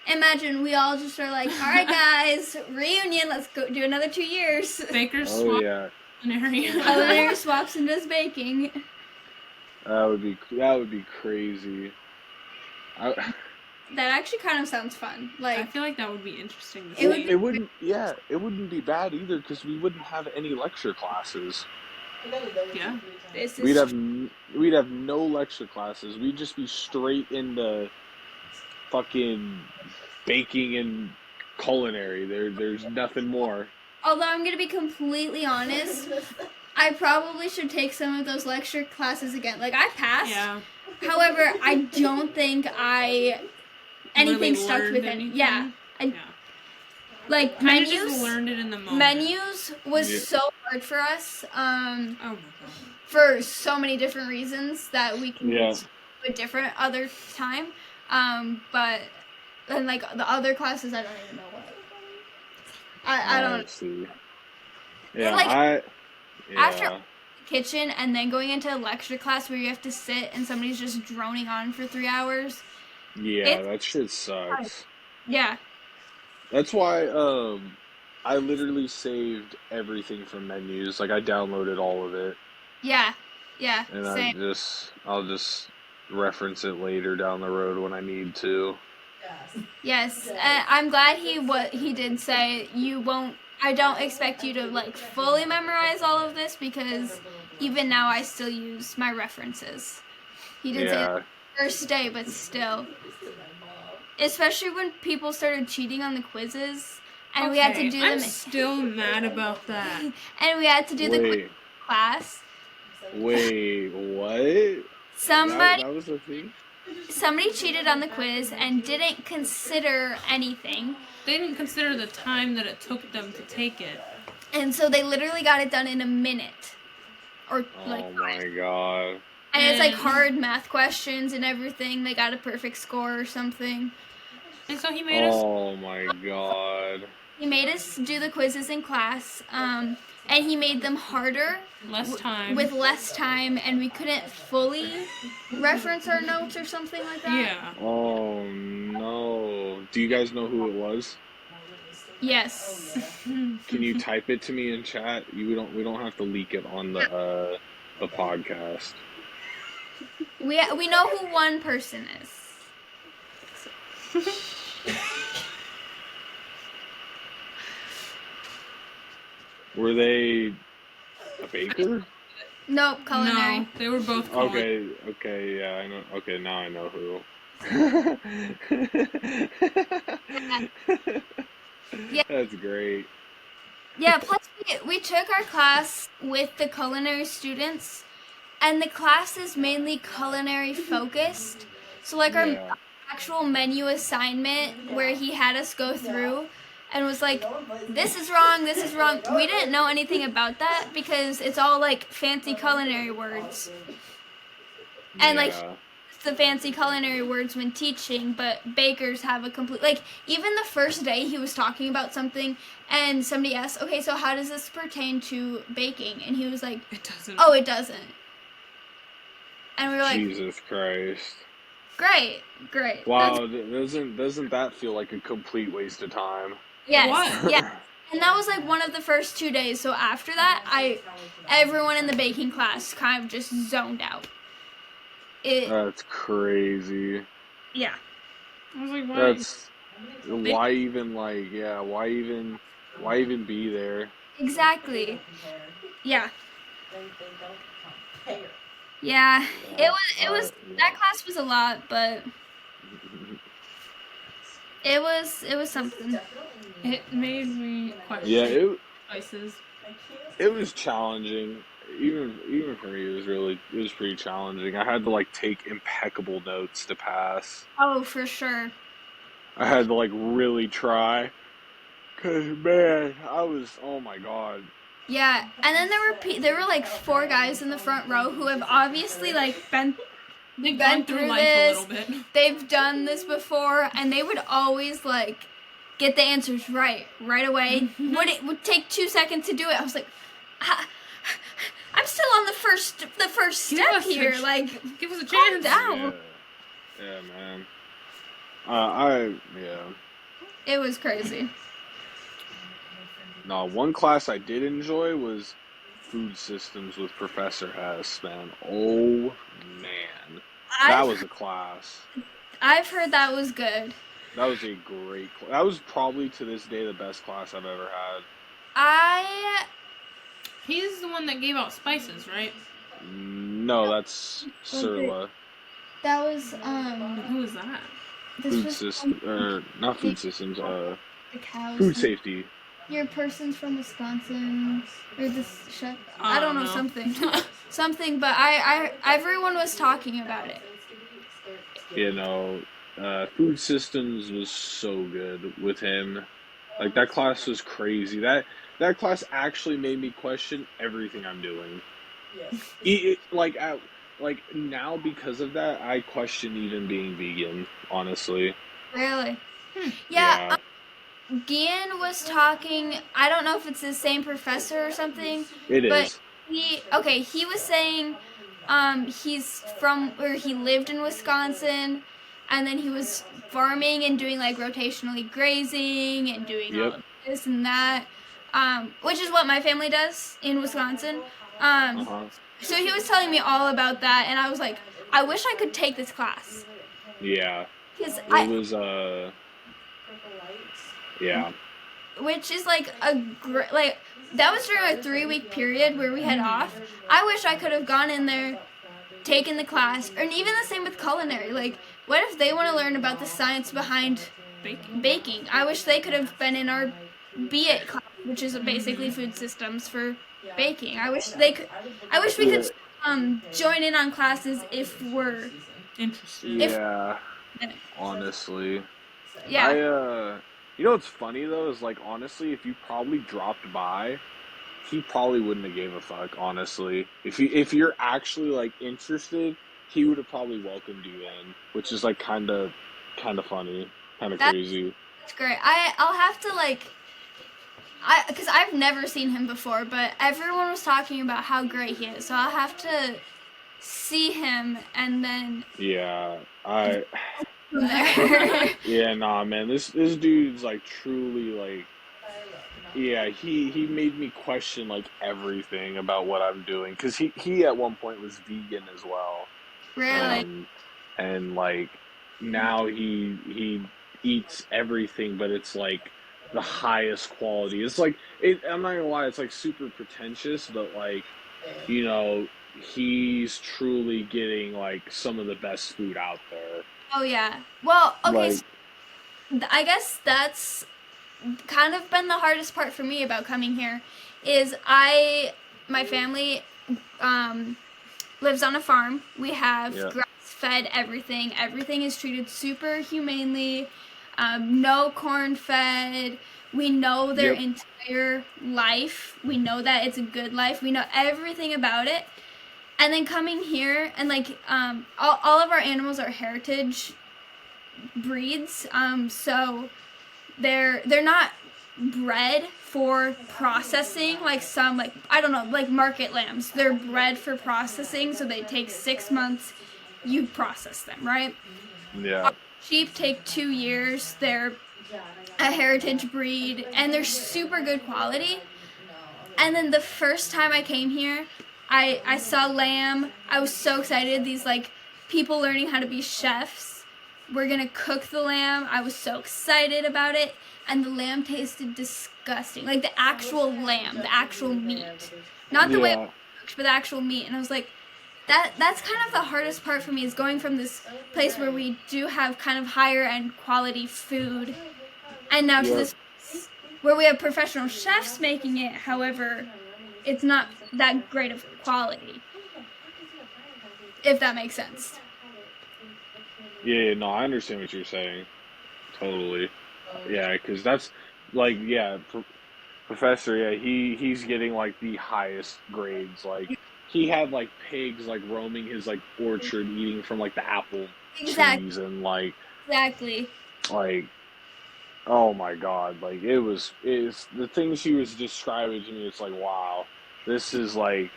[SPEAKER 1] Imagine we all just are like, all right, guys, reunion. Let's go do another 2 years.
[SPEAKER 2] Baker's
[SPEAKER 3] Oh yeah,
[SPEAKER 1] Culinary swaps and does baking.
[SPEAKER 3] that would be crazy.
[SPEAKER 1] That actually kind of sounds fun. Like,
[SPEAKER 2] I feel like that would be interesting.
[SPEAKER 3] It wouldn't be bad either, because we wouldn't have any lecture classes.
[SPEAKER 2] Yeah.
[SPEAKER 3] We'd have no lecture classes. We'd just be straight into fucking baking and culinary. There's nothing more.
[SPEAKER 1] Although I'm gonna be completely honest, I probably should take some of those lecture classes again. Like, I passed.
[SPEAKER 2] Yeah.
[SPEAKER 1] However, I don't think anything
[SPEAKER 2] really
[SPEAKER 1] stuck with
[SPEAKER 2] anything?
[SPEAKER 1] it. Yeah. Like,
[SPEAKER 2] Kind of
[SPEAKER 1] menus.
[SPEAKER 2] just learned it in the moment.
[SPEAKER 1] Menus was so hard for us.
[SPEAKER 2] Oh my god.
[SPEAKER 1] For so many different reasons that we can do a different other time. But then, like, the other classes, I don't even know what. I don't
[SPEAKER 3] see. Yeah,
[SPEAKER 1] like, after the kitchen and then going into a lecture class where you have to sit and somebody's just droning on for 3 hours.
[SPEAKER 3] Yeah, that shit sucks.
[SPEAKER 1] Yeah.
[SPEAKER 3] That's why I literally saved everything from menus. Like, I downloaded all of it.
[SPEAKER 1] Yeah. Yeah.
[SPEAKER 3] And
[SPEAKER 1] same.
[SPEAKER 3] I'll just reference it later down the road when I need to.
[SPEAKER 1] Yes. I'm glad he did say I don't expect you to like fully memorize all of this, because even now I still use my references. He did say it the first day, but still. Especially when people started cheating on the quizzes, and we had to do them.
[SPEAKER 2] I'm still mad about that.
[SPEAKER 1] And we had to do the quiz class.
[SPEAKER 3] Wait, what?
[SPEAKER 1] Somebody
[SPEAKER 3] that was a thing?
[SPEAKER 1] Somebody cheated on the quiz and didn't consider anything.
[SPEAKER 2] They didn't consider the time that it took them to take it.
[SPEAKER 1] And so they literally got it done in a minute. Or like.
[SPEAKER 3] Oh my god.
[SPEAKER 1] And it's like hard math questions and everything. They got a perfect score or something.
[SPEAKER 2] And so he made us.
[SPEAKER 3] Oh my god.
[SPEAKER 1] He made us do the quizzes in class. And and he made them harder.
[SPEAKER 2] Less time.
[SPEAKER 1] With less time, and we couldn't fully reference our notes or something like that.
[SPEAKER 2] Yeah.
[SPEAKER 3] Oh no! Do you guys know who it was?
[SPEAKER 1] Yes.
[SPEAKER 3] Can you type it to me in chat? We don't have to leak it on the podcast.
[SPEAKER 1] We know who one person is.
[SPEAKER 3] Were they a baker?
[SPEAKER 1] Nope, culinary.
[SPEAKER 2] No, they were both culinary.
[SPEAKER 3] Okay, yeah, I know. Okay, now I know who.
[SPEAKER 1] Yeah.
[SPEAKER 3] That's great.
[SPEAKER 1] Yeah, plus we took our class with the culinary students, and the class is mainly culinary focused. So like our actual menu assignment where he had us go through and was like, this is wrong, this is wrong. We didn't know anything about that because it's all like fancy culinary words. And like the fancy culinary words when teaching, but bakers have a complete, like, even the first day he was talking about something and somebody asked, okay, so how does this pertain to baking? And he was like,
[SPEAKER 2] it doesn't.
[SPEAKER 1] Oh, it doesn't. And we were like,
[SPEAKER 3] Jesus Christ.
[SPEAKER 1] Great.
[SPEAKER 3] Wow, doesn't that feel like a complete waste of time?
[SPEAKER 1] Yes.
[SPEAKER 2] What?
[SPEAKER 1] Yeah. And that was like one of the first 2 days. So after that, everyone in the baking class kind of just zoned out.
[SPEAKER 3] That's crazy.
[SPEAKER 1] Yeah.
[SPEAKER 2] I was like, why?
[SPEAKER 3] Why even be there?
[SPEAKER 1] Exactly. Yeah. Yeah. It was that class was a lot, but it was something.
[SPEAKER 2] It made me question.
[SPEAKER 3] Yeah,
[SPEAKER 2] choices.
[SPEAKER 3] it was challenging. Even for me, it was pretty challenging. I had to like take impeccable notes to pass.
[SPEAKER 1] Oh, for sure.
[SPEAKER 3] I had to like really try. Cause man, oh my god.
[SPEAKER 1] Yeah, and then there were like 4 guys in the front row who have obviously like
[SPEAKER 2] They've gone through life
[SPEAKER 1] this.
[SPEAKER 2] a little bit.
[SPEAKER 1] They've done this before, and they would always like get the answers right away. It would take 2 seconds to do it. I was like, I'm still on the first step here. Like,
[SPEAKER 2] give us a
[SPEAKER 1] calm
[SPEAKER 2] chance.
[SPEAKER 1] down.
[SPEAKER 3] Yeah, man.
[SPEAKER 1] It was crazy.
[SPEAKER 3] No, one class I did enjoy was food systems with Professor Hess, man. Oh, man. That was a class.
[SPEAKER 1] I've heard that was good.
[SPEAKER 3] That was a great class. That was probably, to this day, the best class I've ever had.
[SPEAKER 2] He's the one that gave out spices, right?
[SPEAKER 3] No, that's Surla.
[SPEAKER 1] That was,
[SPEAKER 2] Who was that?
[SPEAKER 3] Not food systems,
[SPEAKER 1] the cows.
[SPEAKER 3] food safety.
[SPEAKER 1] Your person's from Wisconsin, or this chef. I don't know. Something, but everyone was talking about it.
[SPEAKER 3] You know, food systems was so good with him. Like, that class was crazy. That class actually made me question everything I'm doing. Yes. Now, because of that, I question even being vegan, honestly.
[SPEAKER 1] Really? Yeah. Gian was talking, I don't know if it's the same professor or something.
[SPEAKER 3] It is.
[SPEAKER 1] But he was saying he's from, or he lived in Wisconsin, and then he was farming and doing like rotationally grazing and doing all of this and that, which is what my family does in Wisconsin. So he was telling me all about that, and I was like, I wish I could take this class.
[SPEAKER 3] Yeah.
[SPEAKER 1] Because
[SPEAKER 3] yeah.
[SPEAKER 1] Which is like that was during a 3-week period where we had off. I wish I could have gone in there, taken the class, or even the same with culinary. Like, what if they want to learn about the science behind baking? I wish they could have been in our B8 class, which is basically food systems for baking. I wish we could join in on classes if we're
[SPEAKER 2] interested.
[SPEAKER 3] Yeah. Honestly.
[SPEAKER 1] Yeah.
[SPEAKER 3] You know what's funny though is, like, honestly, if you probably dropped by, he probably wouldn't have gave a fuck. Honestly, if you're actually like interested, he would have probably welcomed you in, which is like kind of funny, kind of crazy.
[SPEAKER 1] That's great. I'll have to like because I've never seen him before, but everyone was talking about how great he is, so I'll have to see him and then
[SPEAKER 3] Yeah,
[SPEAKER 1] from there.
[SPEAKER 3] yeah, nah, man, this dude's like truly like, yeah, he made me question like everything about what I'm doing because he at one point was vegan as well.
[SPEAKER 1] Really?
[SPEAKER 3] And like now he eats everything, but it's like the highest quality. It's like I'm not gonna lie, it's like super pretentious, but like you know he's truly getting like some of the best food out there.
[SPEAKER 1] Oh yeah. Well, okay.
[SPEAKER 3] Like
[SPEAKER 1] So I guess that's kind of been the hardest part for me about coming here. Is my family um, lives on a farm. We have
[SPEAKER 3] yeah,
[SPEAKER 1] grass-fed everything. Everything is treated super humanely. No corn-fed. We know their
[SPEAKER 3] yep,
[SPEAKER 1] entire life. We know that it's a good life. We know everything about it. And then coming here and like all of our animals are heritage breeds. So they're not bred for processing like some like I don't know like market lambs. They're bred for processing, so they take 6 months. You process them, right?
[SPEAKER 3] yeah,
[SPEAKER 1] Sheep take 2 years. They're a heritage breed, and they're super good quality. And then the first time I came here, I saw lamb. I was so excited. These like people learning how to be chefs. We're gonna cook the lamb. I was so excited about it, and the lamb tasted disgusting. Like the actual lamb, the actual meat, not the way it
[SPEAKER 3] yeah.
[SPEAKER 1] was cooked, but the actual meat. And I was like, that's kind of the hardest part for me is going from this place where we do have kind of higher end quality food, and now to
[SPEAKER 3] Yep.
[SPEAKER 1] this where we have professional chefs making it. However, it's not that great of quality, if that makes sense.
[SPEAKER 3] Yeah, no, I understand what you're saying. Totally. Yeah, because that's like, yeah, professor. Yeah, he's getting like the highest grades. Like he had like pigs like roaming his like orchard, eating from like the apple trees, and
[SPEAKER 1] Exactly.
[SPEAKER 3] like oh my god, like it is the things she was describing to me. It's like wow, this is like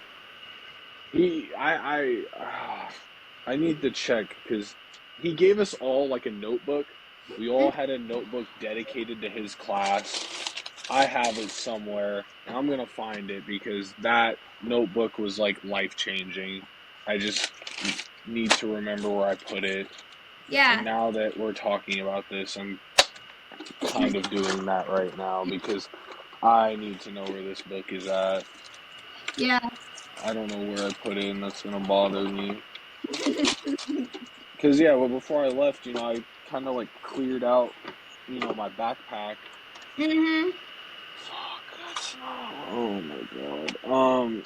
[SPEAKER 3] I need to check because he gave us all like a notebook. We all had a notebook dedicated to his class. I have it somewhere. I'm gonna find it because that notebook was like life changing. I just need to remember where I put it. And
[SPEAKER 1] Yeah.
[SPEAKER 3] now that we're talking about this, I'm kind of doing that right now because I need to know where this book is at.
[SPEAKER 1] Yeah.
[SPEAKER 3] I don't know where I put it, and that's gonna bother me. Cause yeah, well, before I left, I kind of like cleared out, my backpack.
[SPEAKER 1] Mhm.
[SPEAKER 3] Fuck, that's oh my god.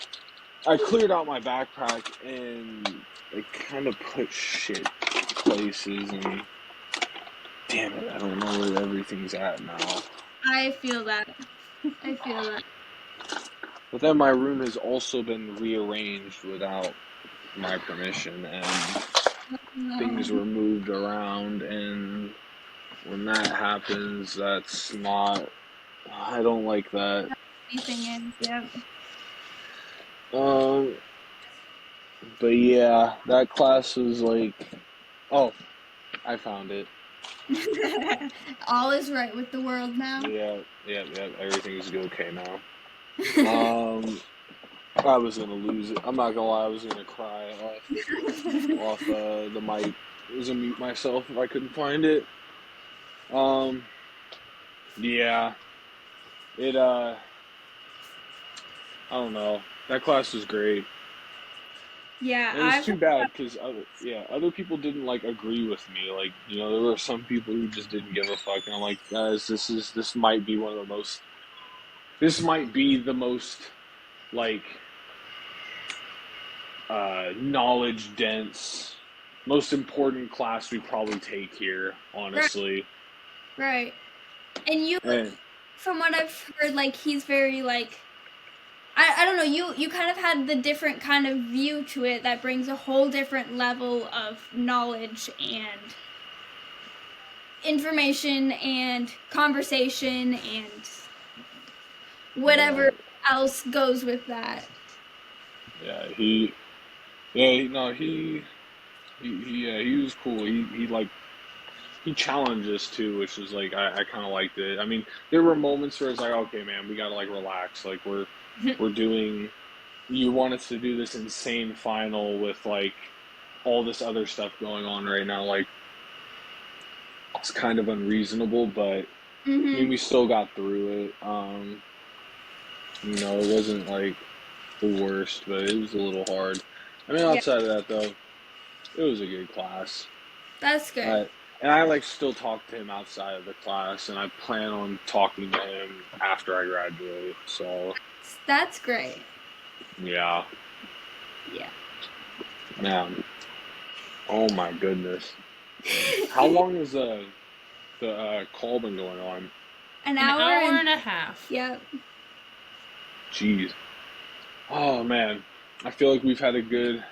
[SPEAKER 3] I cleared out my backpack and I kind of put shit places, and damn it, I don't know where everything's at now.
[SPEAKER 1] I feel that. I feel that.
[SPEAKER 3] But then my room has also been rearranged without my permission, and things were moved around, and when that happens, that's not. I don't like that.
[SPEAKER 1] Anything is, yep.
[SPEAKER 3] Um, but yeah, that class was like, oh, I found it.
[SPEAKER 1] All is right with the world now.
[SPEAKER 3] Yeah, yeah, yeah. Everything's okay now. I was gonna lose it. I'm not gonna lie. I was gonna cry off the mic. I was gonna mute myself if I couldn't find it. Um, yeah. It I don't know. That class was great.
[SPEAKER 1] Yeah,
[SPEAKER 3] And it's too bad because other people didn't like agree with me. Like, there were some people who just didn't give a fuck, and I'm like, guys, this might be the most like knowledge dense, most important class we probably take here, honestly.
[SPEAKER 1] right. And you,
[SPEAKER 3] And
[SPEAKER 1] from what I've heard, like he's very like I don't know, you kind of had the different kind of view to it that brings a whole different level of knowledge and information and conversation and whatever else goes with that.
[SPEAKER 3] Yeah, he was cool. He challenged us too, which was like I kind of liked it. I mean, there were moments where it's like, okay, man, we gotta like relax. Like we're doing. You want us to do this insane final with like all this other stuff going on right now. Like it's kind of unreasonable, but I mean, we still got through it. It wasn't like the worst, but it was a little hard. I mean, outside of that though, it was a good class.
[SPEAKER 1] That's good.
[SPEAKER 3] And I like still talk to him outside of the class, and I plan on talking to him after I graduate. So
[SPEAKER 1] that's great.
[SPEAKER 3] Yeah.
[SPEAKER 1] Yeah.
[SPEAKER 3] Man. Oh my goodness. How long has the call been going on?
[SPEAKER 1] An hour
[SPEAKER 2] and a half.
[SPEAKER 1] Yep.
[SPEAKER 3] Jeez. Oh man. I feel like we've had a good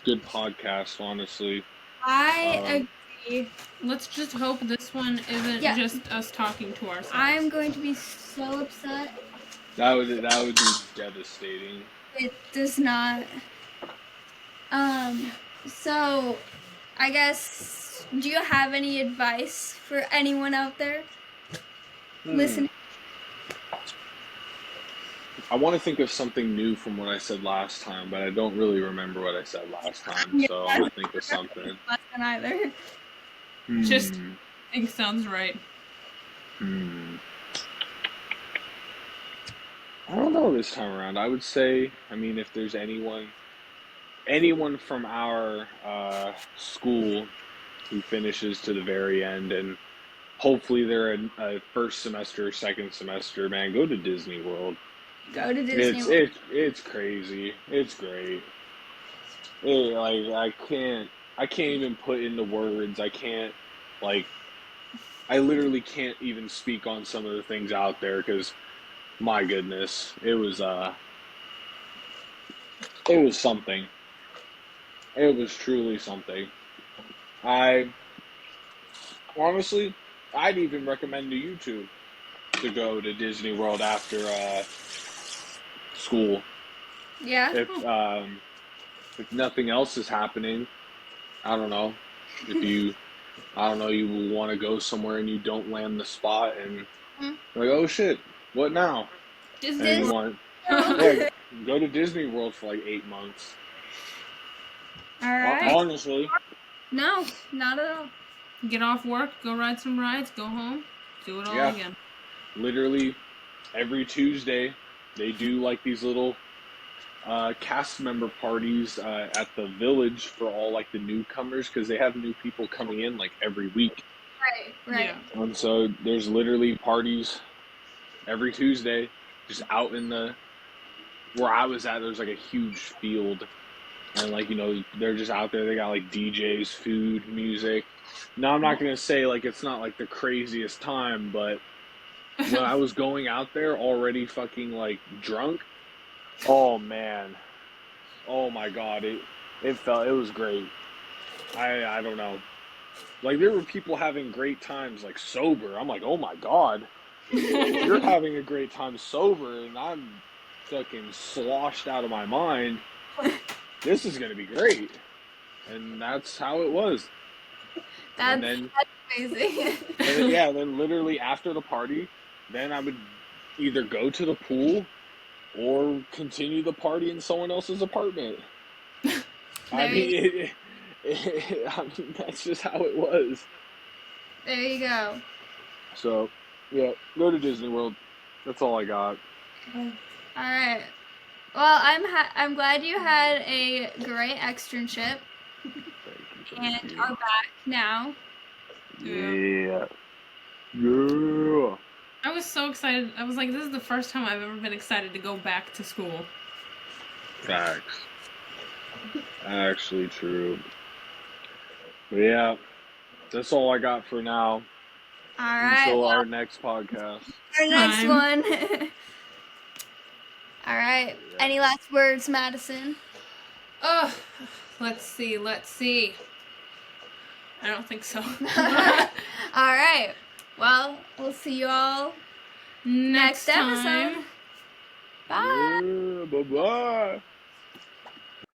[SPEAKER 3] podcast, honestly.
[SPEAKER 1] I agree.
[SPEAKER 2] Let's just hope this one isn't just us talking to ourselves.
[SPEAKER 1] I'm going to be so upset.
[SPEAKER 3] That would be devastating.
[SPEAKER 1] It does not. So I guess, do you have any advice for anyone out there listening?
[SPEAKER 3] I want to think of something new from what I said last time, but I don't really remember what I said last time, so I'm going to think of something.
[SPEAKER 1] Either.
[SPEAKER 2] Just think sounds right.
[SPEAKER 3] I don't know this time around. I would say, I mean, if there's anyone from our school who finishes to the very end, and hopefully they're a first semester or second semester, man, go to Disney World.
[SPEAKER 1] Go to Disney World.
[SPEAKER 3] It's crazy. It's great. I can't even put into words. I literally can't even speak on some of the things out there because, my goodness, it was something. It was truly something. Honestly, I'd even recommend to you two to go to Disney World after school.
[SPEAKER 1] Yeah.
[SPEAKER 3] If nothing else is happening, I don't know. You want to go somewhere and you don't land the spot and you're like, oh shit, what now?
[SPEAKER 1] Just
[SPEAKER 3] and you want go to Disney World for like 8 months.
[SPEAKER 1] All right.
[SPEAKER 3] Honestly.
[SPEAKER 1] No, not at all.
[SPEAKER 2] Get off work, go ride some rides, go home, do it all again.
[SPEAKER 3] Literally every Tuesday they do like these little cast member parties at the village for all like the newcomers because they have new people coming in like every week.
[SPEAKER 1] Right.
[SPEAKER 2] Yeah.
[SPEAKER 3] And so there's literally parties every Tuesday just out in where I was at. There's like a huge field and like, they're just out there. They got like DJs, food, music. Now I'm not going to say like it's not like the craziest time, but when I was going out there already fucking like drunk, oh man, oh my god, it was great. I don't know, like there were people having great times like sober. I'm like, oh my god, you're having a great time sober and I'm fucking sloshed out of my mind. This is gonna be great. And that's how it was.
[SPEAKER 1] That's amazing.
[SPEAKER 3] And then literally after the party, then I would either go to the pool or continue the party in someone else's apartment. I mean, that's just how it was.
[SPEAKER 1] There you go.
[SPEAKER 3] So, yeah, go to Disney World. That's all I got.
[SPEAKER 1] All right. Well, I'm glad you had a great externship.
[SPEAKER 3] Thank you.
[SPEAKER 1] Are back now.
[SPEAKER 3] Yeah.
[SPEAKER 2] I was so excited. I was like, this is the first time I've ever been excited to go back to school.
[SPEAKER 3] Facts. Actually true. But yeah, that's all I got for now.
[SPEAKER 1] All right.
[SPEAKER 3] Until our next podcast.
[SPEAKER 1] Our next one. All right.
[SPEAKER 3] Yeah.
[SPEAKER 1] Any last words, Madison?
[SPEAKER 2] Oh, let's see. I don't think so.
[SPEAKER 1] All right. Well, we'll see you all next episode. Bye.
[SPEAKER 3] Yeah, bye-bye.